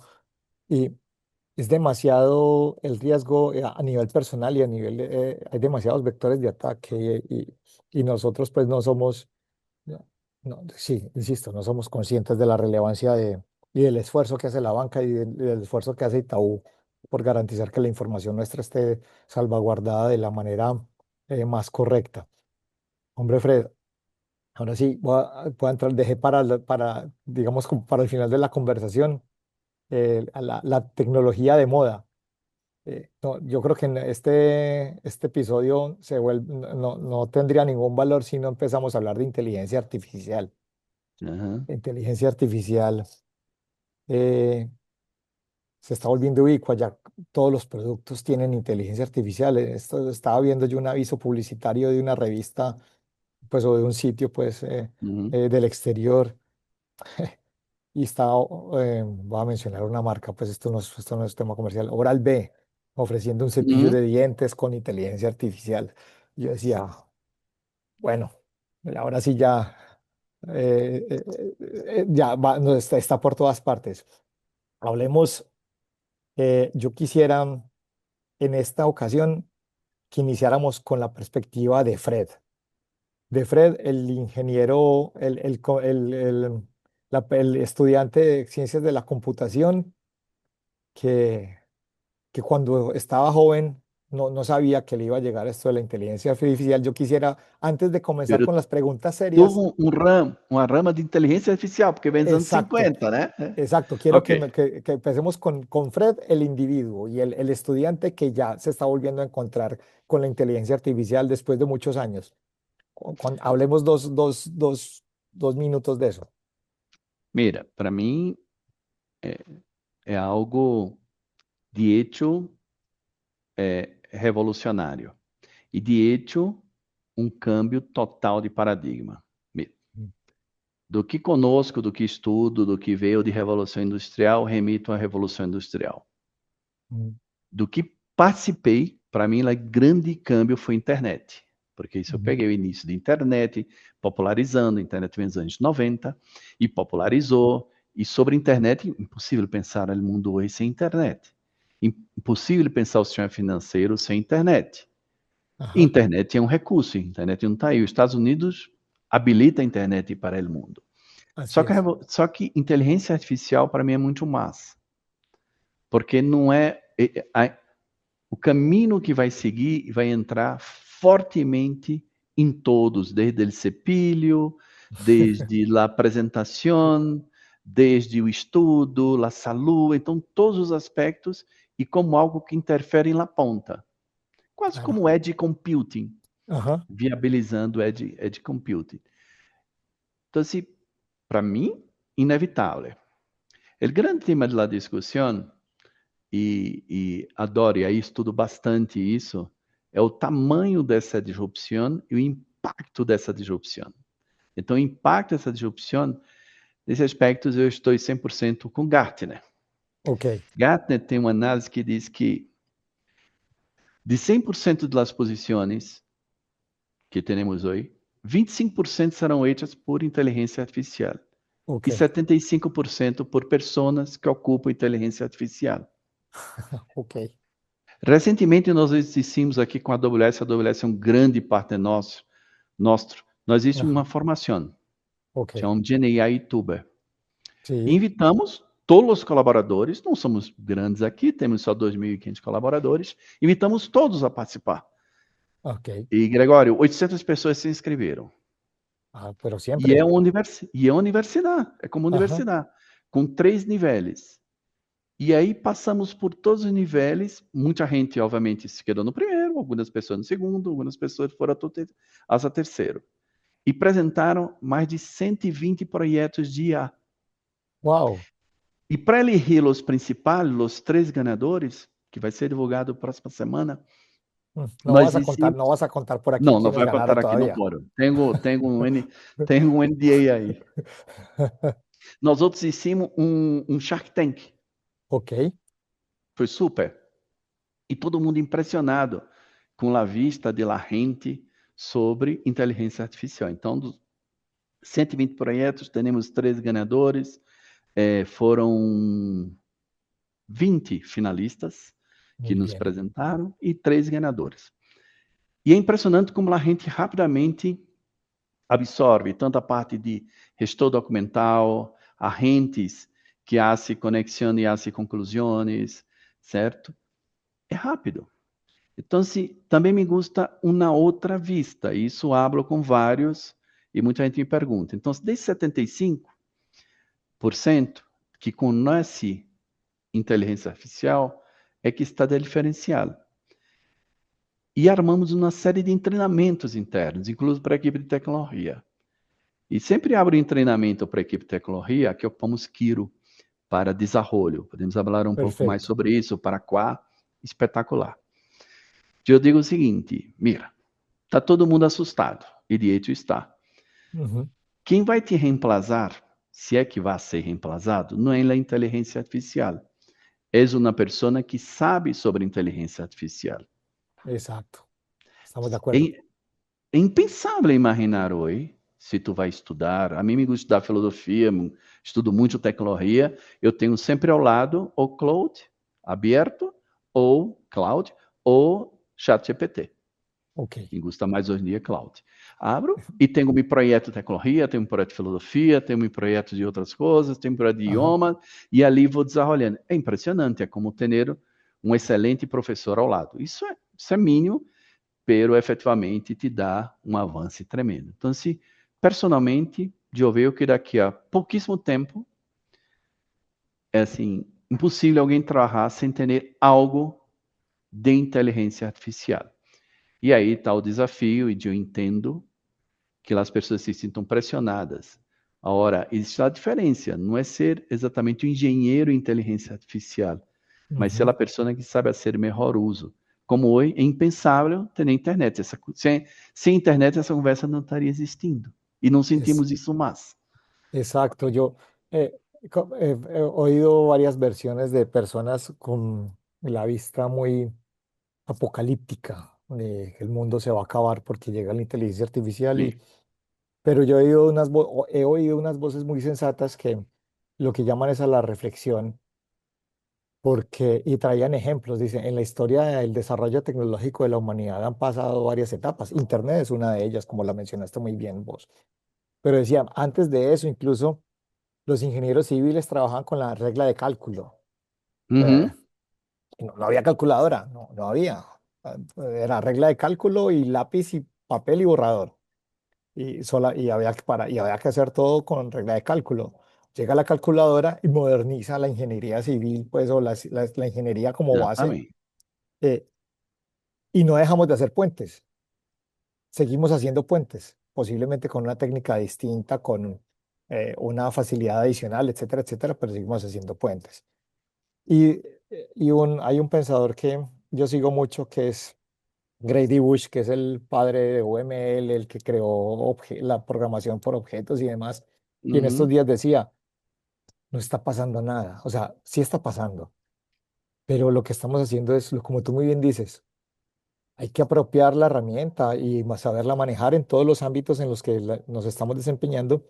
y es demasiado el riesgo a nivel personal y a nivel, hay demasiados vectores de ataque y nosotros pues no somos, no, sí, insisto, no somos conscientes de la relevancia y del esfuerzo que hace la banca y del esfuerzo que hace Itaú por garantizar que la información nuestra esté salvaguardada de la manera más correcta. Hombre, Fred, ahora sí, voy a entrar, dejé digamos, como para el final de la conversación, a la tecnología de moda. No, yo creo que en este episodio no tendría ningún valor si no empezamos a hablar de inteligencia artificial. Uhum. La inteligencia artificial eh, se está volviendo ubicua, ya todos los productos tienen inteligencia artificial. Esto, estaba viendo yo un aviso publicitario de una revista, pues, o de un sitio, pues, Uhum. del exterior. Y voy a mencionar una marca, pues esto no es tema comercial, Oral-B, ofreciendo un cepillo Uhum. de dientes con inteligencia artificial. Yo decía, bueno, ahora sí ya, ya no, está por todas partes. Hablemos, yo quisiera en esta ocasión que iniciáramos con la perspectiva de Fred. de Fred, el ingeniero, el estudiante de ciencias de la computación que, que cuando estaba joven no sabía que le iba a llegar esto de la inteligencia artificial. Yo quisiera, antes de comenzar Pero con las preguntas serias, tuvo uma rama de inteligência artificial, porque vem dos anos exacto, 50, né? exacto, quiero Ok. que empecemos con Fred, el individuo, y el estudiante que ya se está volviendo a encontrar con la inteligencia artificial después de muchos años. Hablemos dos minutos de eso. Mira, para mim é algo de hecho revolucionário. E de hecho, um câmbio total de paradigma. Mm, Do que conosco, do que estudo, do que veio de Revolução Industrial, remito à Revolução Industrial. mm, Do que participei, para mim, o grande câmbio foi a internet. Porque isso eu mm. peguei o início da internet, popularizando, a internet vem nos anos 90, e popularizou. E sobre a internet, impossível pensar no mundo hoje sem internet. Impossível pensar o sistema financeiro sem internet. Ajá, Internet é um recurso, internet não está aí. Os Estados Unidos habilita a internet para o mundo. así Só es. que inteligência artificial para mim é muito massa, porque não o caminho que vai seguir vai entrar fortemente em todos, desde o cepilho, desde a apresentação, desde o estudo, a saúde, então todos os aspectos e como algo que interfere na ponta, quase Claro. como edge computing, Ajá, viabilizando edge computing. Então, assim, para mim, inevitável. O grande tema da discussão, e adoro, e aí estudo bastante isso, é o tamanho dessa disrupção e o impacto dessa disrupção. Então, o impacto dessa disrupção, nesses aspectos, eu estou 100% com Gartner. ok, Gartner tem uma análise que diz que de 100% das posições que temos hoje, 25% serão hechas por inteligência artificial ok, e 75% por pessoas que ocupam inteligência artificial. ok, Recentemente, nós hicimos aqui com a AWS é um grande parceiro nosso. Nós hicimos ajá, uma formação, ok. chamamos GenAI Tuber. Sí, Invitamos todos os colaboradores, não somos grandes aqui, temos só 2.500 colaboradores, invitamos todos a participar. ok. E, Gregório, 800 pessoas se inscreveram. Ah, pero E é siempre. uma universidade, é como Ajá, universidade, com 3 níveis. E aí passamos por todos os níveis. Muita gente, obviamente, se quedou no primeiro, algumas pessoas no segundo, algumas pessoas foram a terceiro. E apresentaram mais de 120 projetos de IA. wow. E para elegir os principais, os 3 ganadores, que vai ser divulgado próxima semana, nós No hicimos. vas a contar por aquí Não, não quiénes vai contar ganaron aqui, não todavía. pode. Tenho um NDA aí. Nós outros hicimos um Shark Tank. Ok, Foi super. E todo mundo impressionado com a vista de la gente sobre inteligência artificial. Então, dos 120 projetos, temos 3 ganhadores, foram 20 finalistas que muy nos bien. apresentaram e 3 ganhadores. E é impressionante como a gente rapidamente absorve tanto a parte de gestor documental, agentes que fazem conexão e fazem conclusões, certo? É rápido. Então, se, também me gusta uma outra vista. Isso hablo com vários e muita gente me pergunta. Então, desde 75% que conhece inteligência artificial é que está diferenciado. E armamos uma série de treinamentos internos, inclusive para a equipe de tecnologia. E sempre abro em treinamento para a equipe de tecnologia que ocupamos Kiro para desenvolvimento. Podemos falar um pouco mais Perfecto. sobre isso, para quá espetacular. Eu digo o seguinte, mira, está todo mundo assustado, e de hecho está. Ujú, Quem vai te reemplazar, se é que vai ser reemplazado, não é a inteligência artificial. É uma pessoa que sabe sobre inteligência artificial. exacto. Estamos de É, acuerdo. é impensável imaginar hoje, se tu vai estudar, a mim me gusta estudar filosofia, estudo muito tecnologia, eu tenho sempre ao lado o cloud aberto, ou cloud, ou chat GPT. Ok. Me gusta mais hoje em dia cloud. Abro e tenho meu projeto de tecnologia, tenho um projeto de filosofia, tenho meu projeto de outras coisas, tenho um projeto de Ajá. idioma, e ali vou desenvolvendo. É impressionante, é como ter um excelente professor ao lado. Isso é mínimo, pero efetivamente te dá um avanço tremendo. Então, se personalmente, eu vejo que daqui a pouquíssimo tempo, é assim, impossível alguém trabalhar sem ter algo de inteligência artificial. E aí está o desafio, e eu entendo que as pessoas se sintam pressionadas. Agora, existe a diferença, não é ser exatamente um engenheiro em inteligência artificial, mas ser Ujú. a pessoa que sabe fazer melhor uso. Como hoje é impensável ter na internet. Sem internet, essa conversa não estaria existindo. E não Es, sentimos isso mais. exacto. Yo eh, he oído varias versiones de personas con la vista muy apocalíptica, de que el mundo se va a acabar porque llega la inteligencia artificial Sim. y, pero yo he oído he oído unas voces muy sensatas que lo que llaman es a la reflexión, porque, y traían ejemplos, dice, en la historia del desarrollo tecnológico de la humanidad han pasado varias etapas. Internet es una de ellas, como la mencionaste muy bien vos. Pero decían, antes de eso, incluso los ingenieros civiles trabajaban con la regla de cálculo. Eh, Uhum. no había calculadora, no había. Era regla de cálculo y lápiz y papel y borrador. Y había que hacer todo con regla de cálculo. Llega la calculadora y moderniza la ingeniería civil, pues, o la ingeniería como base, Exatamente. eh, y no dejamos de hacer puentes. Seguimos haciendo puentes, posiblemente con una técnica distinta, con una facilidad adicional, etcétera, etcétera, pero seguimos haciendo puentes. Y, hay un pensador que yo sigo mucho que es Grady Bush, que es el padre de UML, el que creó la programación por objetos y demás. Y en estos Uhum. días decía, no está pasando nada. O sea, sí está pasando, pero lo que estamos haciendo es, como tú muy bien dices, hay que apropiar la herramienta y saberla manejar en todos los ámbitos en los que nos estamos desempeñando.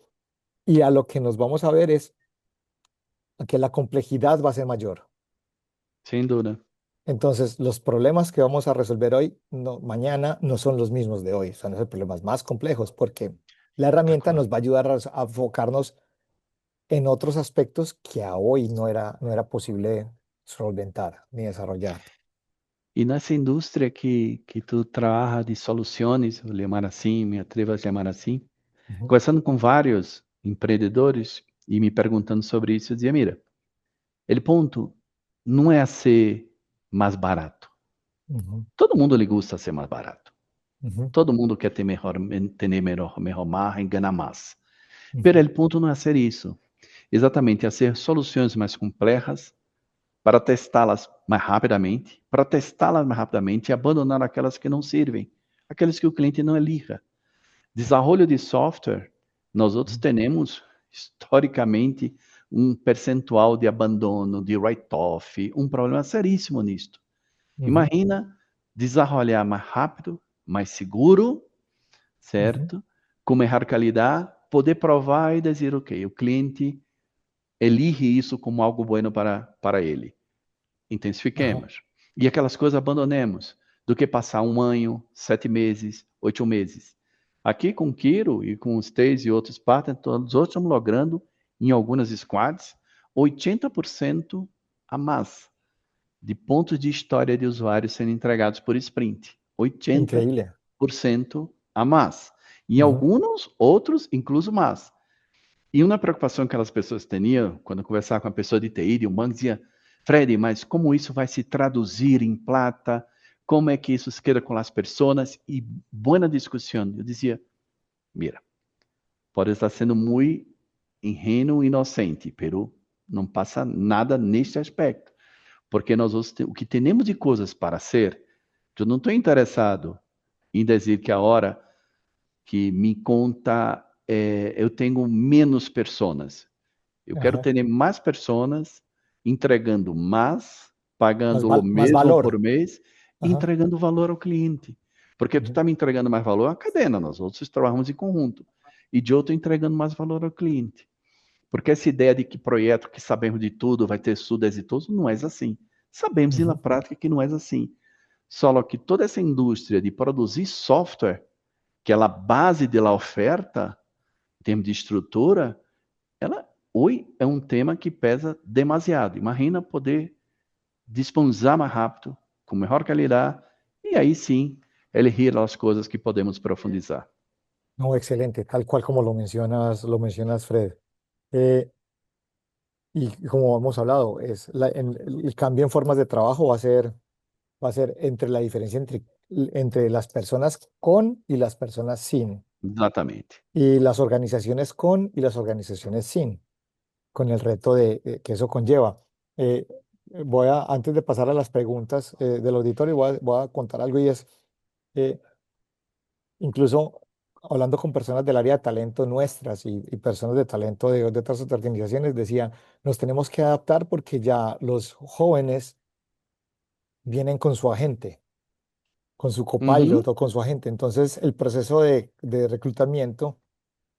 Y a lo que nos vamos a ver es a que la complejidad va a ser mayor. Sem dúvida. Entonces, los problemas que vamos a resolver hoy, no, mañana, no son los mismos de hoy, son los problemas más complejos porque la Tal herramienta qual. nos va a ayudar a enfocarnos en otros aspectos que a hoy no era posible solventar ni desarrollar. E nessa indústria que tu trabalha de soluções, vou chamar assim, me atrevo a chamar assim, Ujú, conversando com vários empreendedores e me perguntando sobre isso, eu dizia, mira, ele ponto não é a ser mais barato. ujú, Todo mundo lhe gusta ser mais barato. ujú, Todo mundo quer ter melhor margem, ganhar mais. ujú, Pero o ponto não é ser isso. Exatamente, é ser soluções mais complexas para testá-las mais rapidamente, e abandonar aquelas que não servem, aquelas que o cliente não elija. Desenvolvimento de software, nós outros ujú, temos historicamente um percentual de abandono, de write-off, um problema seríssimo nisto. ujú, Imagina desenvolver mais rápido, mais seguro, ujú. certo? Com melhor qualidade, poder provar e dizer, ok, o cliente elige isso como algo bueno para ele. Ajá, Intensifiquemos. E aquelas coisas abandonemos, do que passar um ano, 7 meses, 8 meses. Aqui com o Kiro e com os Stays e outros partners, todos outros estamos logrando, em algumas squads, 80% a mais de pontos de história de usuários sendo entregados por sprint. 80% increíble. a mais. E em Ujú, alguns outros, incluso mais. E uma preocupação que aquelas pessoas tinham, quando eu conversava com a pessoa de TI, de um banco, dizia, Fred, mas como isso vai se traduzir em plata? Como é que isso se queda com as pessoas? E boa discussão. Eu dizia, mira, pode estar sendo muito ingênuo e inocente, pero não passa nada neste aspecto. Porque nós o que temos de coisas para ser, eu não estou interessado em dizer que a hora que me conta, eu tenho menos pessoas. Eu quero ajá. ter mais pessoas entregando mais, pagando o Más mesmo por valor. mês e Ajá. entregando valor ao cliente. Porque tu Ujú, está me entregando mais valor à cadena, nós outros trabalhamos em conjunto. E de outro entregando mais valor ao cliente. Porque essa ideia de que projeto que sabemos de tudo vai ter tudo exitoso, não é assim. Sabemos na ujú, prática que não é assim. Só que toda essa indústria de produzir software que é a base da oferta, em termos de estrutura, ela hoje é um tema que pesa demasiado. Imagina poder disponibilizar mais rápido, com melhor qualidade, e aí sim elegir as coisas que podemos profundizar. No, excelente, tal cual como lo mencionas, Fred. Eh, y como hemos hablado, el cambio en formas de trabajo va a ser entre la diferencia entre las personas con y las personas sin, Exatamente. y las organizaciones con y las organizaciones sin, con el reto que eso conlleva. Eh, Antes de pasar a las preguntas del auditorio, voy a contar algo y es, eh, incluso hablando con personas del área de talento nuestras y personas de talento de otras organizaciones, decían, nos tenemos que adaptar porque ya los jóvenes vienen con su agente, con su Uhum. copilot o con su agente. Entonces, el proceso de reclutamiento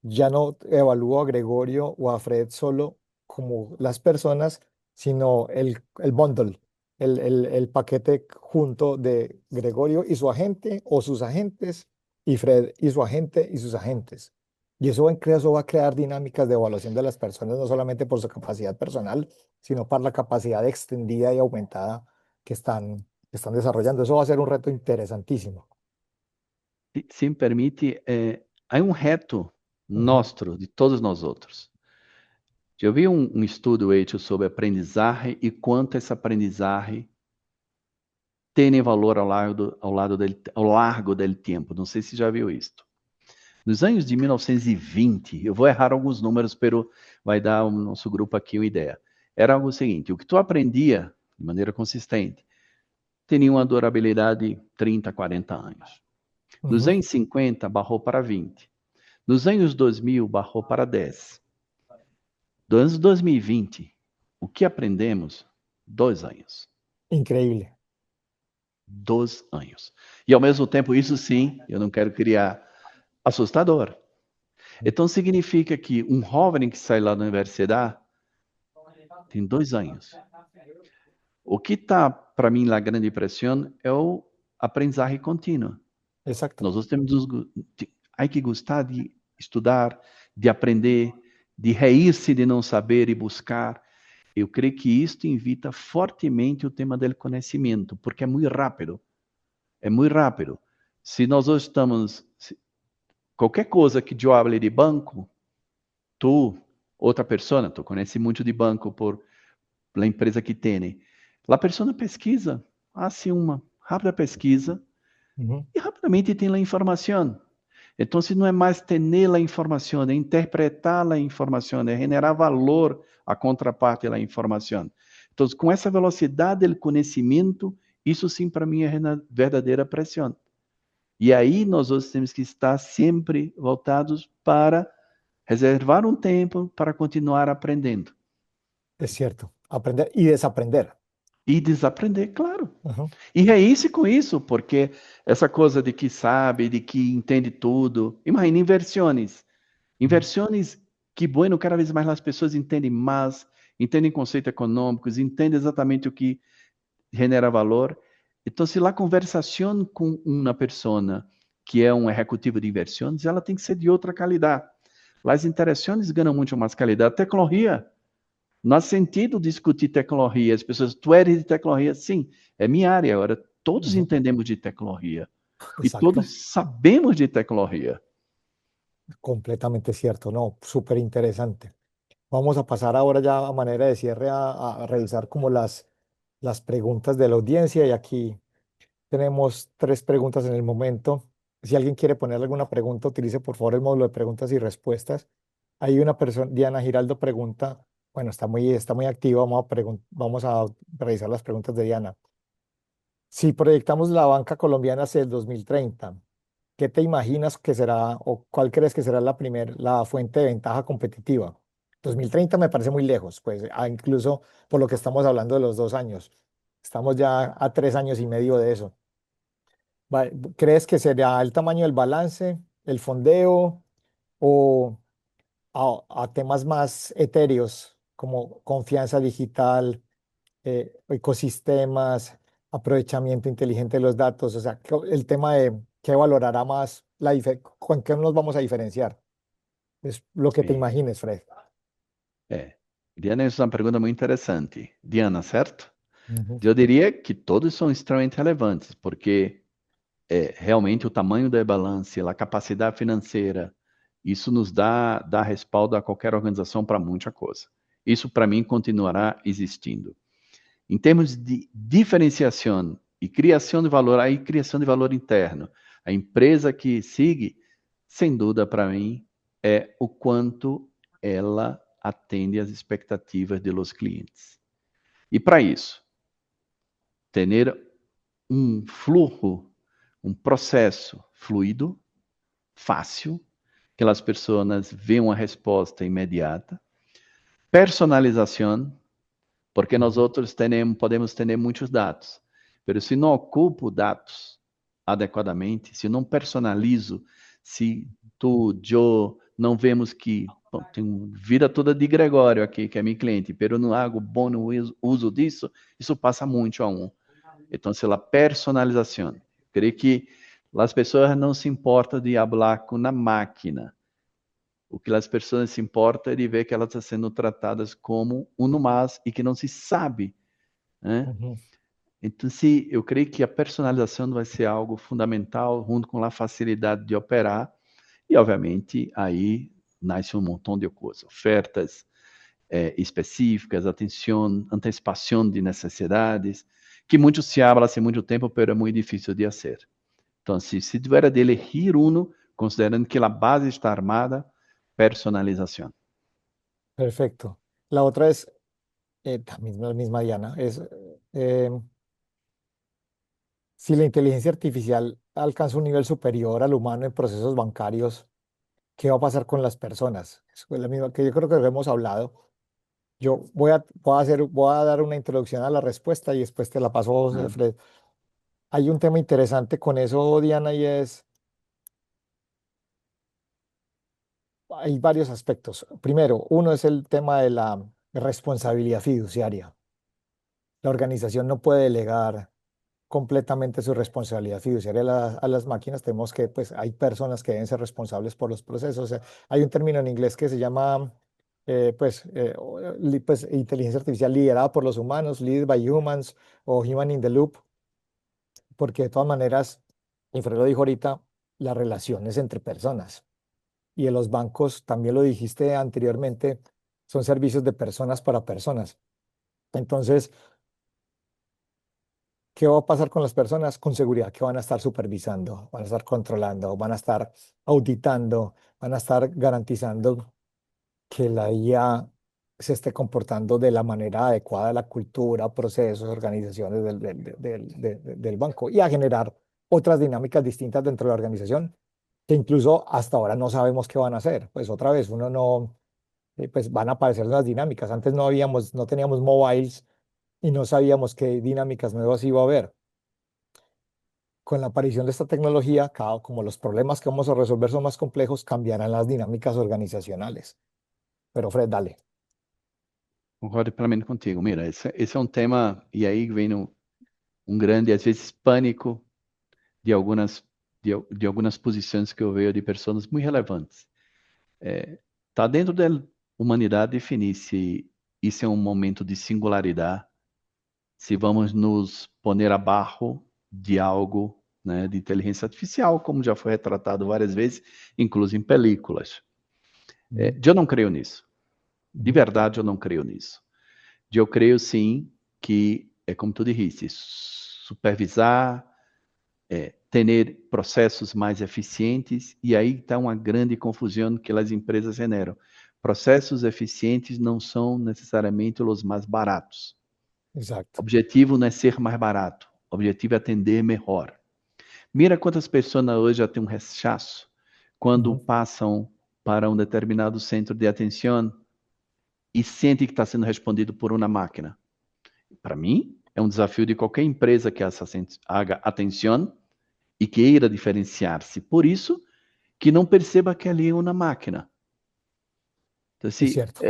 ya no evalúo a Gregorio o a Fred solo como las personas, sino el bundle, el paquete junto de Gregorio y su agente o sus agentes y Fred y su agente y sus agentes. Y eso va a crear dinámicas de evaluación de las personas, no solamente por su capacidad personal, sino por la capacidad extendida y aumentada que están desarrollando. Eso va a ser un reto interesantísimo. Se me permite, há um reto Ujú. nosso, de todos nós outros. Eu vi um estudo hecho sobre aprendizagem e quanto essa aprendizagem tem valor ao largo do tempo. Não sei se já viu isto. Nos anos de 1920, eu vou errar alguns números, pero vai dar ao nosso grupo aqui uma ideia. Era algo seguinte: o que tu aprendia de maneira consistente tinha uma durabilidade de 30, 40 anos. Nos Ujú. anos 50, barrou para 20. Nos anos 2000, barrou para 10. Dos anos 2020, o que aprendemos? 2 anos. Increíble. 2 anos. E ao mesmo tempo, isso sim, eu não quero criar assustador. Então significa que um jovem que sai lá da universidade tem 2 anos. O que está, para mim, a grande impressão é o aprendizagem contínuo. Exacto. Nós temos hay que gostar de estudar, de aprender, de reír-se de não saber e buscar. Eu creio que isto invita fortemente o tema do conhecimento, porque é muito rápido. É muito rápido. Se nós hoje estamos. Qualquer coisa que eu hable de banco, tu, outra pessoa, tu conhece muito de banco por la empresa que tem. A pessoa pesquisa, hace uma rápida pesquisa Ujú. e rapidamente tem a informação. Então, se não é mais ter a informação, é interpretar a informação, é generar valor à contraparte da informação. Então, com essa velocidade do conhecimento, isso sim para mim é verdadeira pressão. E aí nós outros temos que estar sempre voltados para reservar um tempo para continuar aprendendo. Es cierto. Aprender y desaprender. E desaprender, claro. Ujú. E reír-se com isso, porque essa coisa de que sabe, de que entende tudo. Imagina, inversões. Ujú. Inversões, que bueno, cada vez mais as pessoas entendem mais, entendem conceitos econômicos, entendem exatamente o que genera valor. Então, se lá conversação com uma pessoa que é um executivo de inversões, ela tem que ser de outra qualidade. As interações ganham muito mais qualidade. Tecnologia, não há sentido discutir tecnologia. As pessoas, tu eres de tecnologia? Sim, é minha área. Agora, todos Ujú. entendemos de tecnologia. E Exacto. todos sabemos de tecnologia. Completamente cierto. No, súper interesante. Vamos a pasar ahora ya a manera de cierre a revisar como las preguntas de la audiencia y aquí tenemos tres preguntas en el momento. Si alguien quiere poner alguna pregunta, utilice por favor el módulo de preguntas y respuestas. Hay una persona, Diana Giraldo pregunta, bueno, está muy activa, vamos a revisar las preguntas de Diana. Si proyectamos la banca colombiana hacia el 2030, ¿qué te imaginas que será o cuál crees que será la fuente de ventaja competitiva? 2030 me parece muy lejos, pues incluso por lo que estamos hablando de los 2 años. Estamos ya a 3 años y medio de eso. ¿Crees que será el tamaño del balance, el fondeo o a temas más etéreos como confianza digital, ecosistemas, aprovechamiento inteligente de los datos? O sea, el tema ¿Qué valorará más con qué nos vamos a diferenciar? Es lo que te Sim. imagines, Fred. Diana, isso é uma pergunta muito interessante. Diana, certo? Ujú, Eu diria que todos são extremamente relevantes, porque realmente o tamanho da balance, a capacidade financeira, isso nos dá respaldo a qualquer organização para muita coisa. Isso, para mim, continuará existindo. Em termos de diferenciação e criação de valor, aí criação de valor interno, a empresa que sigue, sem dúvida para mim, é o quanto ela atende às expectativas de los clientes. E para isso, ter um fluxo, um processo fluido, fácil, que as pessoas vejam a resposta imediata, personalização, porque nós ujú, outros podemos ter muitos dados, mas se não ocupo dados adequadamente, se não personalizo, se tu, eu, não vemos que bom, tem vida toda de Gregório aqui, que é meu cliente, pero não hago bom uso disso, isso passa muito a um. Então, se a personalização, creio que as pessoas não se importam de falar com a máquina, o que as pessoas se importam é de ver que elas estão sendo tratadas como um mais e que não se sabe, né? ujú. Então, sim, eu creio que a personalização vai ser algo fundamental, junto com a facilidade de operar, e, obviamente, aí nasce um montão de coisas, ofertas específicas, atenção, antecipação de necessidades, que muito se habla há muito tempo, mas é muito difícil de fazer. Então, se tiver de elegir um, considerando que a base está armada, personalização. Perfecto. La otra es, también la misma Diana, es eh, si la inteligencia artificial alcanza un nivel superior al humano en procesos bancarios, ¿qué va a pasar con las personas? Es la misma que yo creo que lo hemos hablado. Yo voy a dar una introducción a la respuesta y después te la paso, Né? Fred. Hay un tema interesante con eso, Diana, y es, hay varios aspectos. Primero, uno es el tema de la responsabilidad fiduciaria. La organización no puede delegar completamente su responsabilidad fiduciaria a las máquinas. Tenemos que, pues, hay personas que deben ser responsables por los procesos. O sea, hay un término en inglés que se llama, pues, inteligencia artificial liderada por los humanos, lead by humans o human in the loop, porque de todas maneras, y Fred lo dijo ahorita, las relaciones entre personas y en los bancos, también lo dijiste anteriormente, son servicios de personas para personas. Entonces, ¿qué va a pasar con las personas? Con seguridad que van a estar supervisando, van a estar controlando, van a estar auditando, van a estar garantizando que la IA se esté comportando de la manera adecuada a la cultura, procesos, organizaciones del banco y a generar otras dinámicas distintas dentro de la organización que incluso hasta ahora no sabemos qué van a hacer. Pues otra vez, uno no, pues van a aparecer nuevas dinámicas. Antes no teníamos mobiles y no sabíamos qué dinámicas nuevas iba a haber. Con la aparición de esta tecnología, como los problemas que vamos a resolver son más complejos, cambiarán las dinámicas organizacionales. Pero Fred, dale. Concordo plenamente contigo. Mira, esse é um tema, e aí vem grande, às vezes, pânico de algumas, de algumas posições que eu vejo de pessoas muito relevantes. Está dentro da humanidade definir se isso é um momento de singularidade, se vamos nos poner abaixo de algo, né, de inteligência artificial, como já foi retratado várias vezes, inclusive em películas. Ujú, Eu não creio nisso. De ujú. verdade, eu não creio nisso. Eu creio sim que, é como tu disse, supervisar, ter processos mais eficientes, e aí está uma grande confusão que as empresas generam. Processos eficientes não são necessariamente os mais baratos. O Exacto. objetivo não é ser mais barato, o objetivo é atender melhor. Mira quantas pessoas hoje já têm um rechaço quando Ujú. passam para um determinado centro de atenção e sentem que está sendo respondido por uma máquina. Para mim, é um desafio de qualquer empresa que haga atenção e queira diferenciar-se. Por isso, que não perceba que ali é uma máquina. Então, Es assim, cierto.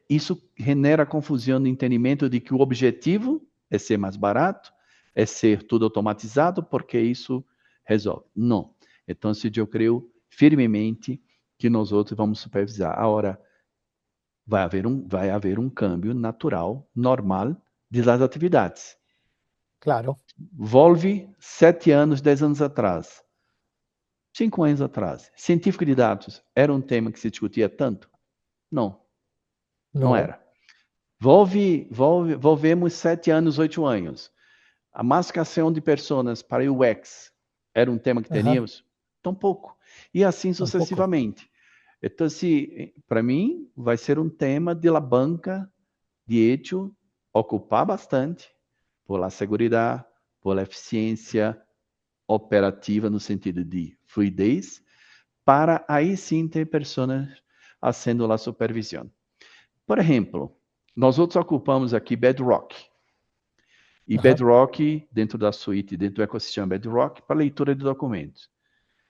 isso genera confusão no entendimento de que o objetivo é ser mais barato, é ser tudo automatizado, porque isso resolve. Não. Então, eu creio firmemente que nós outros vamos supervisar. Agora, vai haver um câmbio natural, normal, das atividades. Claro, Volve 7 anos, 10 anos atrás, 5 anos atrás. Científico de dados era um tema que se discutia tanto? Não, não no, era. Volvemos 7 anos, 8 anos. A massificação de pessoas para o UX era um tema que ajá, teníamos? Tão pouco. E assim tampoco. sucessivamente. Então, para mim, vai ser um tema de la banca de hecho ocupar bastante por la segurança, por la eficiência operativa no sentido de fluidez, para aí sim ter pessoas fazendo a supervisão. Por exemplo, nós outros ocupamos aqui Bedrock. E Ajá, Bedrock, dentro da suíte, dentro do ecossistema Bedrock, para leitura de documentos.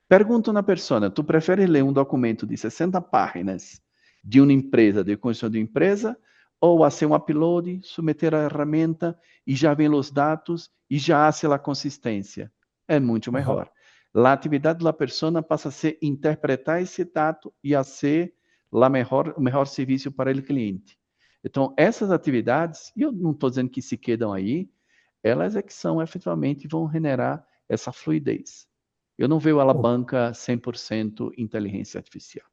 Pergunto na persona, tu prefere ler um documento de 60 páginas de uma empresa, de construção de uma empresa, ou fazer um upload, submeter a ferramenta e já vem os dados e já hace a consistência? É muito ajá, melhor. A atividade da persona passa a ser interpretar esse dado e a ser o melhor serviço para o cliente. Então, essas atividades, e eu não estou dizendo que se quedam aí, elas é que são efetivamente vão generar essa fluidez. Eu não vejo ela oh, banca 100% inteligência artificial,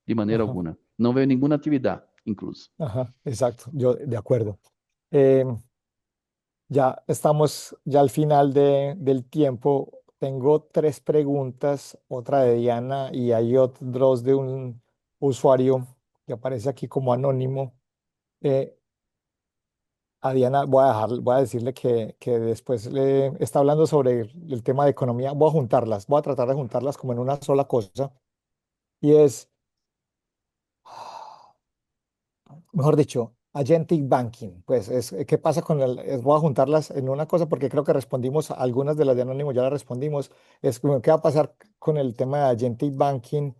de maneira ajá, alguma. Não vejo nenhuma atividade, incluso. ajá, exacto, yo de acuerdo. Eh, ya estamos ya al final del tiempo. Tengo tres preguntas, otra de Diana y hay otros de un usuario que aparece aquí como anónimo. Eh, a Diana voy a decirle que después le está hablando sobre el tema de economía. Voy a juntarlas, voy a tratar de juntarlas como en una sola cosa. Y es, mejor dicho, agentic banking. Pues es, ¿qué pasa con voy a juntarlas en una cosa porque creo que respondimos a algunas de las de Anónimo, ya las respondimos. Es como, ¿qué va a pasar con el tema de agentic banking?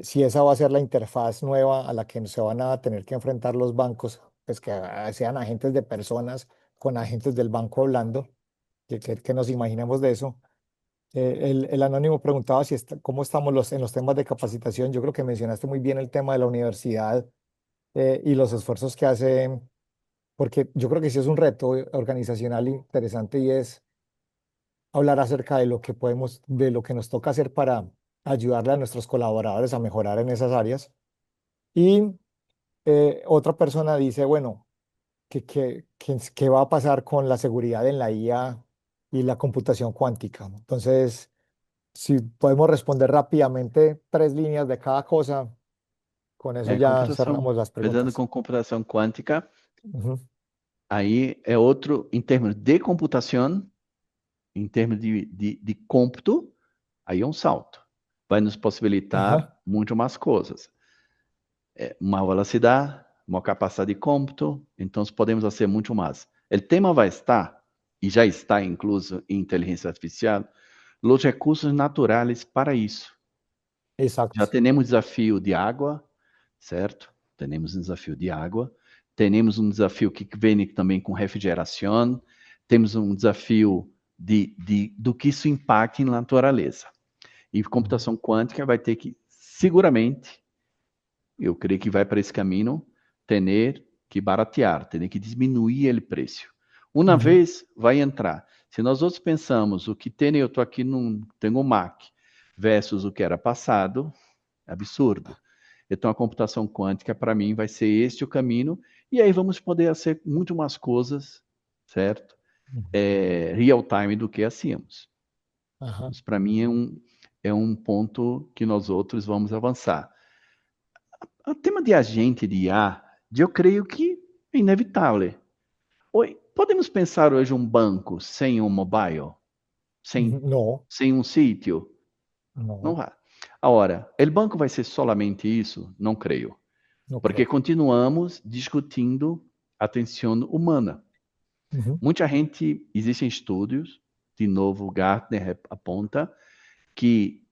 Si esa va a ser la interfaz nueva a la que se van a tener que enfrentar los bancos, pues que sean agentes de personas con agentes del banco hablando, que nos imaginemos de eso. El anónimo preguntaba si cómo estamos en los temas de capacitación. Yo creo que mencionaste muy bien el tema de la universidad y los esfuerzos que hace, porque yo creo que sí es un reto organizacional interesante y es hablar acerca de lo que podemos, de lo que nos toca hacer para ayudarle a nuestros colaboradores a mejorar en esas áreas. Y otra persona dice, bueno, ¿qué va a pasar con la seguridad en la IA y la computación cuántica? Entonces, si podemos responder rápidamente 3 líneas de cada cosa, con eso ya cerramos las Pensando preguntas. com computação quântica, Ujú. aí é outro, em termos de computação, em termos de cômputo, aí é um salto. Vai nos Ajá. possibilitar muito mais coisas. Uma velocidade, uma capacidade de cômputo, então podemos fazer muito mais. O tema vai estar, e já está incluso em inteligência artificial, os recursos naturais para isso. Já Exacto. temos desafio de água, certo? Temos um desafio de água, temos um desafio que vem também com refrigeração, temos um desafio do que isso impacta na natureza. E Ujú, computação quântica vai ter que, seguramente, eu creio que vai para esse caminho, ter que baratear, ter que diminuir o preço. Uma ujú, vez vai entrar. Se nós outros pensamos o que tem, eu estou aqui tenho um Mac versus o que era passado, absurdo. Então a computação quântica para mim vai ser este o caminho e aí vamos poder fazer muito mais coisas, certo? ujú. Real time do que hacíamos. Ajá. Isso para mim é um ponto que nós outros vamos avançar. O tema de agente de IA, eu creio que é inevitável. Oi, podemos pensar hoje um banco sem um mobile, Ujú. sem, No, sem um sítio? Não no, vai. Agora, o banco vai ser solamente isso? Não creio. no Porque creo. continuamos discutindo a atenção humana. Ujú, Muita gente, existem estudos, de novo, Gartner aponta que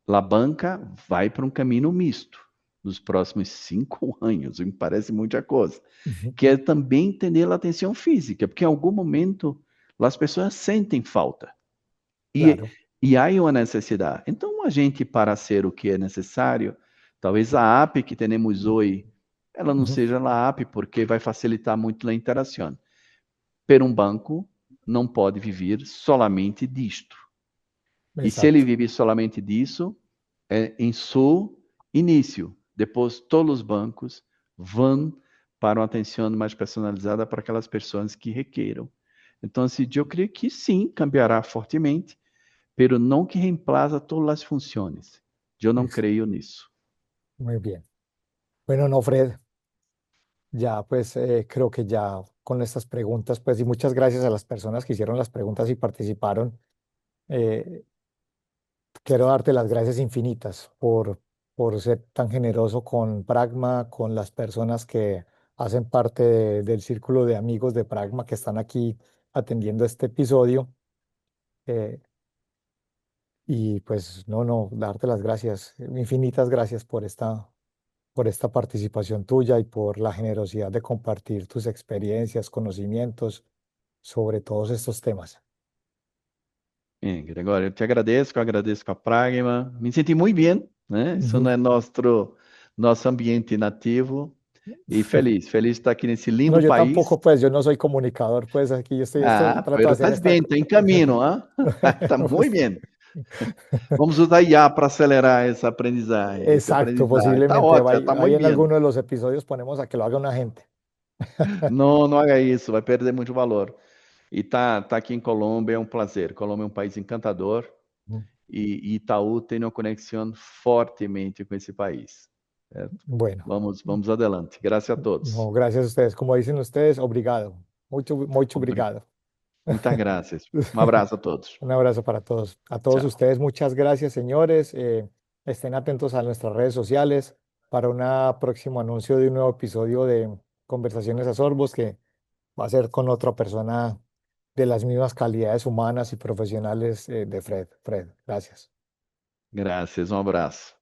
a banca vai para um caminho misto nos próximos 5 anos, me parece muita coisa, ujú. que é também entender a atenção física, porque em algum momento as pessoas sentem falta. E, claro. e há uma necessidade. Então, a gente, para ser o que é necessário, talvez a app que temos hoje, ela não Ujú. seja a app, porque vai facilitar muito a interação. Pero um banco não pode viver solamente disto. E se ele Exacto, vive solamente disso, é em seu início. Depois, todos os bancos vão para uma atenção mais personalizada para aquelas pessoas que requeram. Então, assim, eu creio que sim, cambiará fortemente, pero não que reemplaza todas as funções. Eu não ex- creio nisso. muy bien. Bueno, no, Fred, ya pues creo que ya con estas preguntas, pues y muchas gracias a las personas que hicieron las preguntas y participaron. Eh, Quiero darte las gracias infinitas por ser tan generoso con Pragma, con las personas que hacen parte del círculo de amigos de Pragma que están aquí atendiendo este episodio. Eh, y pues no, darte las gracias, infinitas gracias por esta participación tuya y por la generosidad de compartir tus experiencias, conocimientos sobre todos estos temas. Gregório, eu te agradeço a Pragma. Me senti muito bem, né? Isso não Ujú. é nosso ambiente nativo. E feliz de estar aqui nesse No, lindo yo país. tampoco, pues yo no soy comunicador, pues aquí esto Ah, trato de pero hacer estás esta... bem, está em caminho, ah? Está muito Pues, bem. Vamos usar IA para acelerar essa aprendizagem, esse exacto, aprendizagem. Está posiblemente ótimo, está ahí muito en bem. alguno de los episodios ponemos a que lo haga una gente. Não, não haga isso, vai perder muito valor. E tá aqui em Colômbia, é um prazer. Colômbia é um país encantador e Itaú tem uma conexão fortemente com esse país. Certo? Bueno, Vamos adelante. Graças a todos. no, gracias a ustedes. Como dicen ustedes, obrigado. Mucho obrigado. Muitas graças. Um abraço a todos. Un abrazo para todos. A todos Tchau. ustedes, muchas gracias, señores. Estén atentos a nuestras redes sociales para un próximo anuncio de un nuevo episodio de Conversaciones a Sorbos, que va a ser con otra persona de las mismas calidades humanas y profesionales de Fred. Fred, gracias. Graças, um abraço.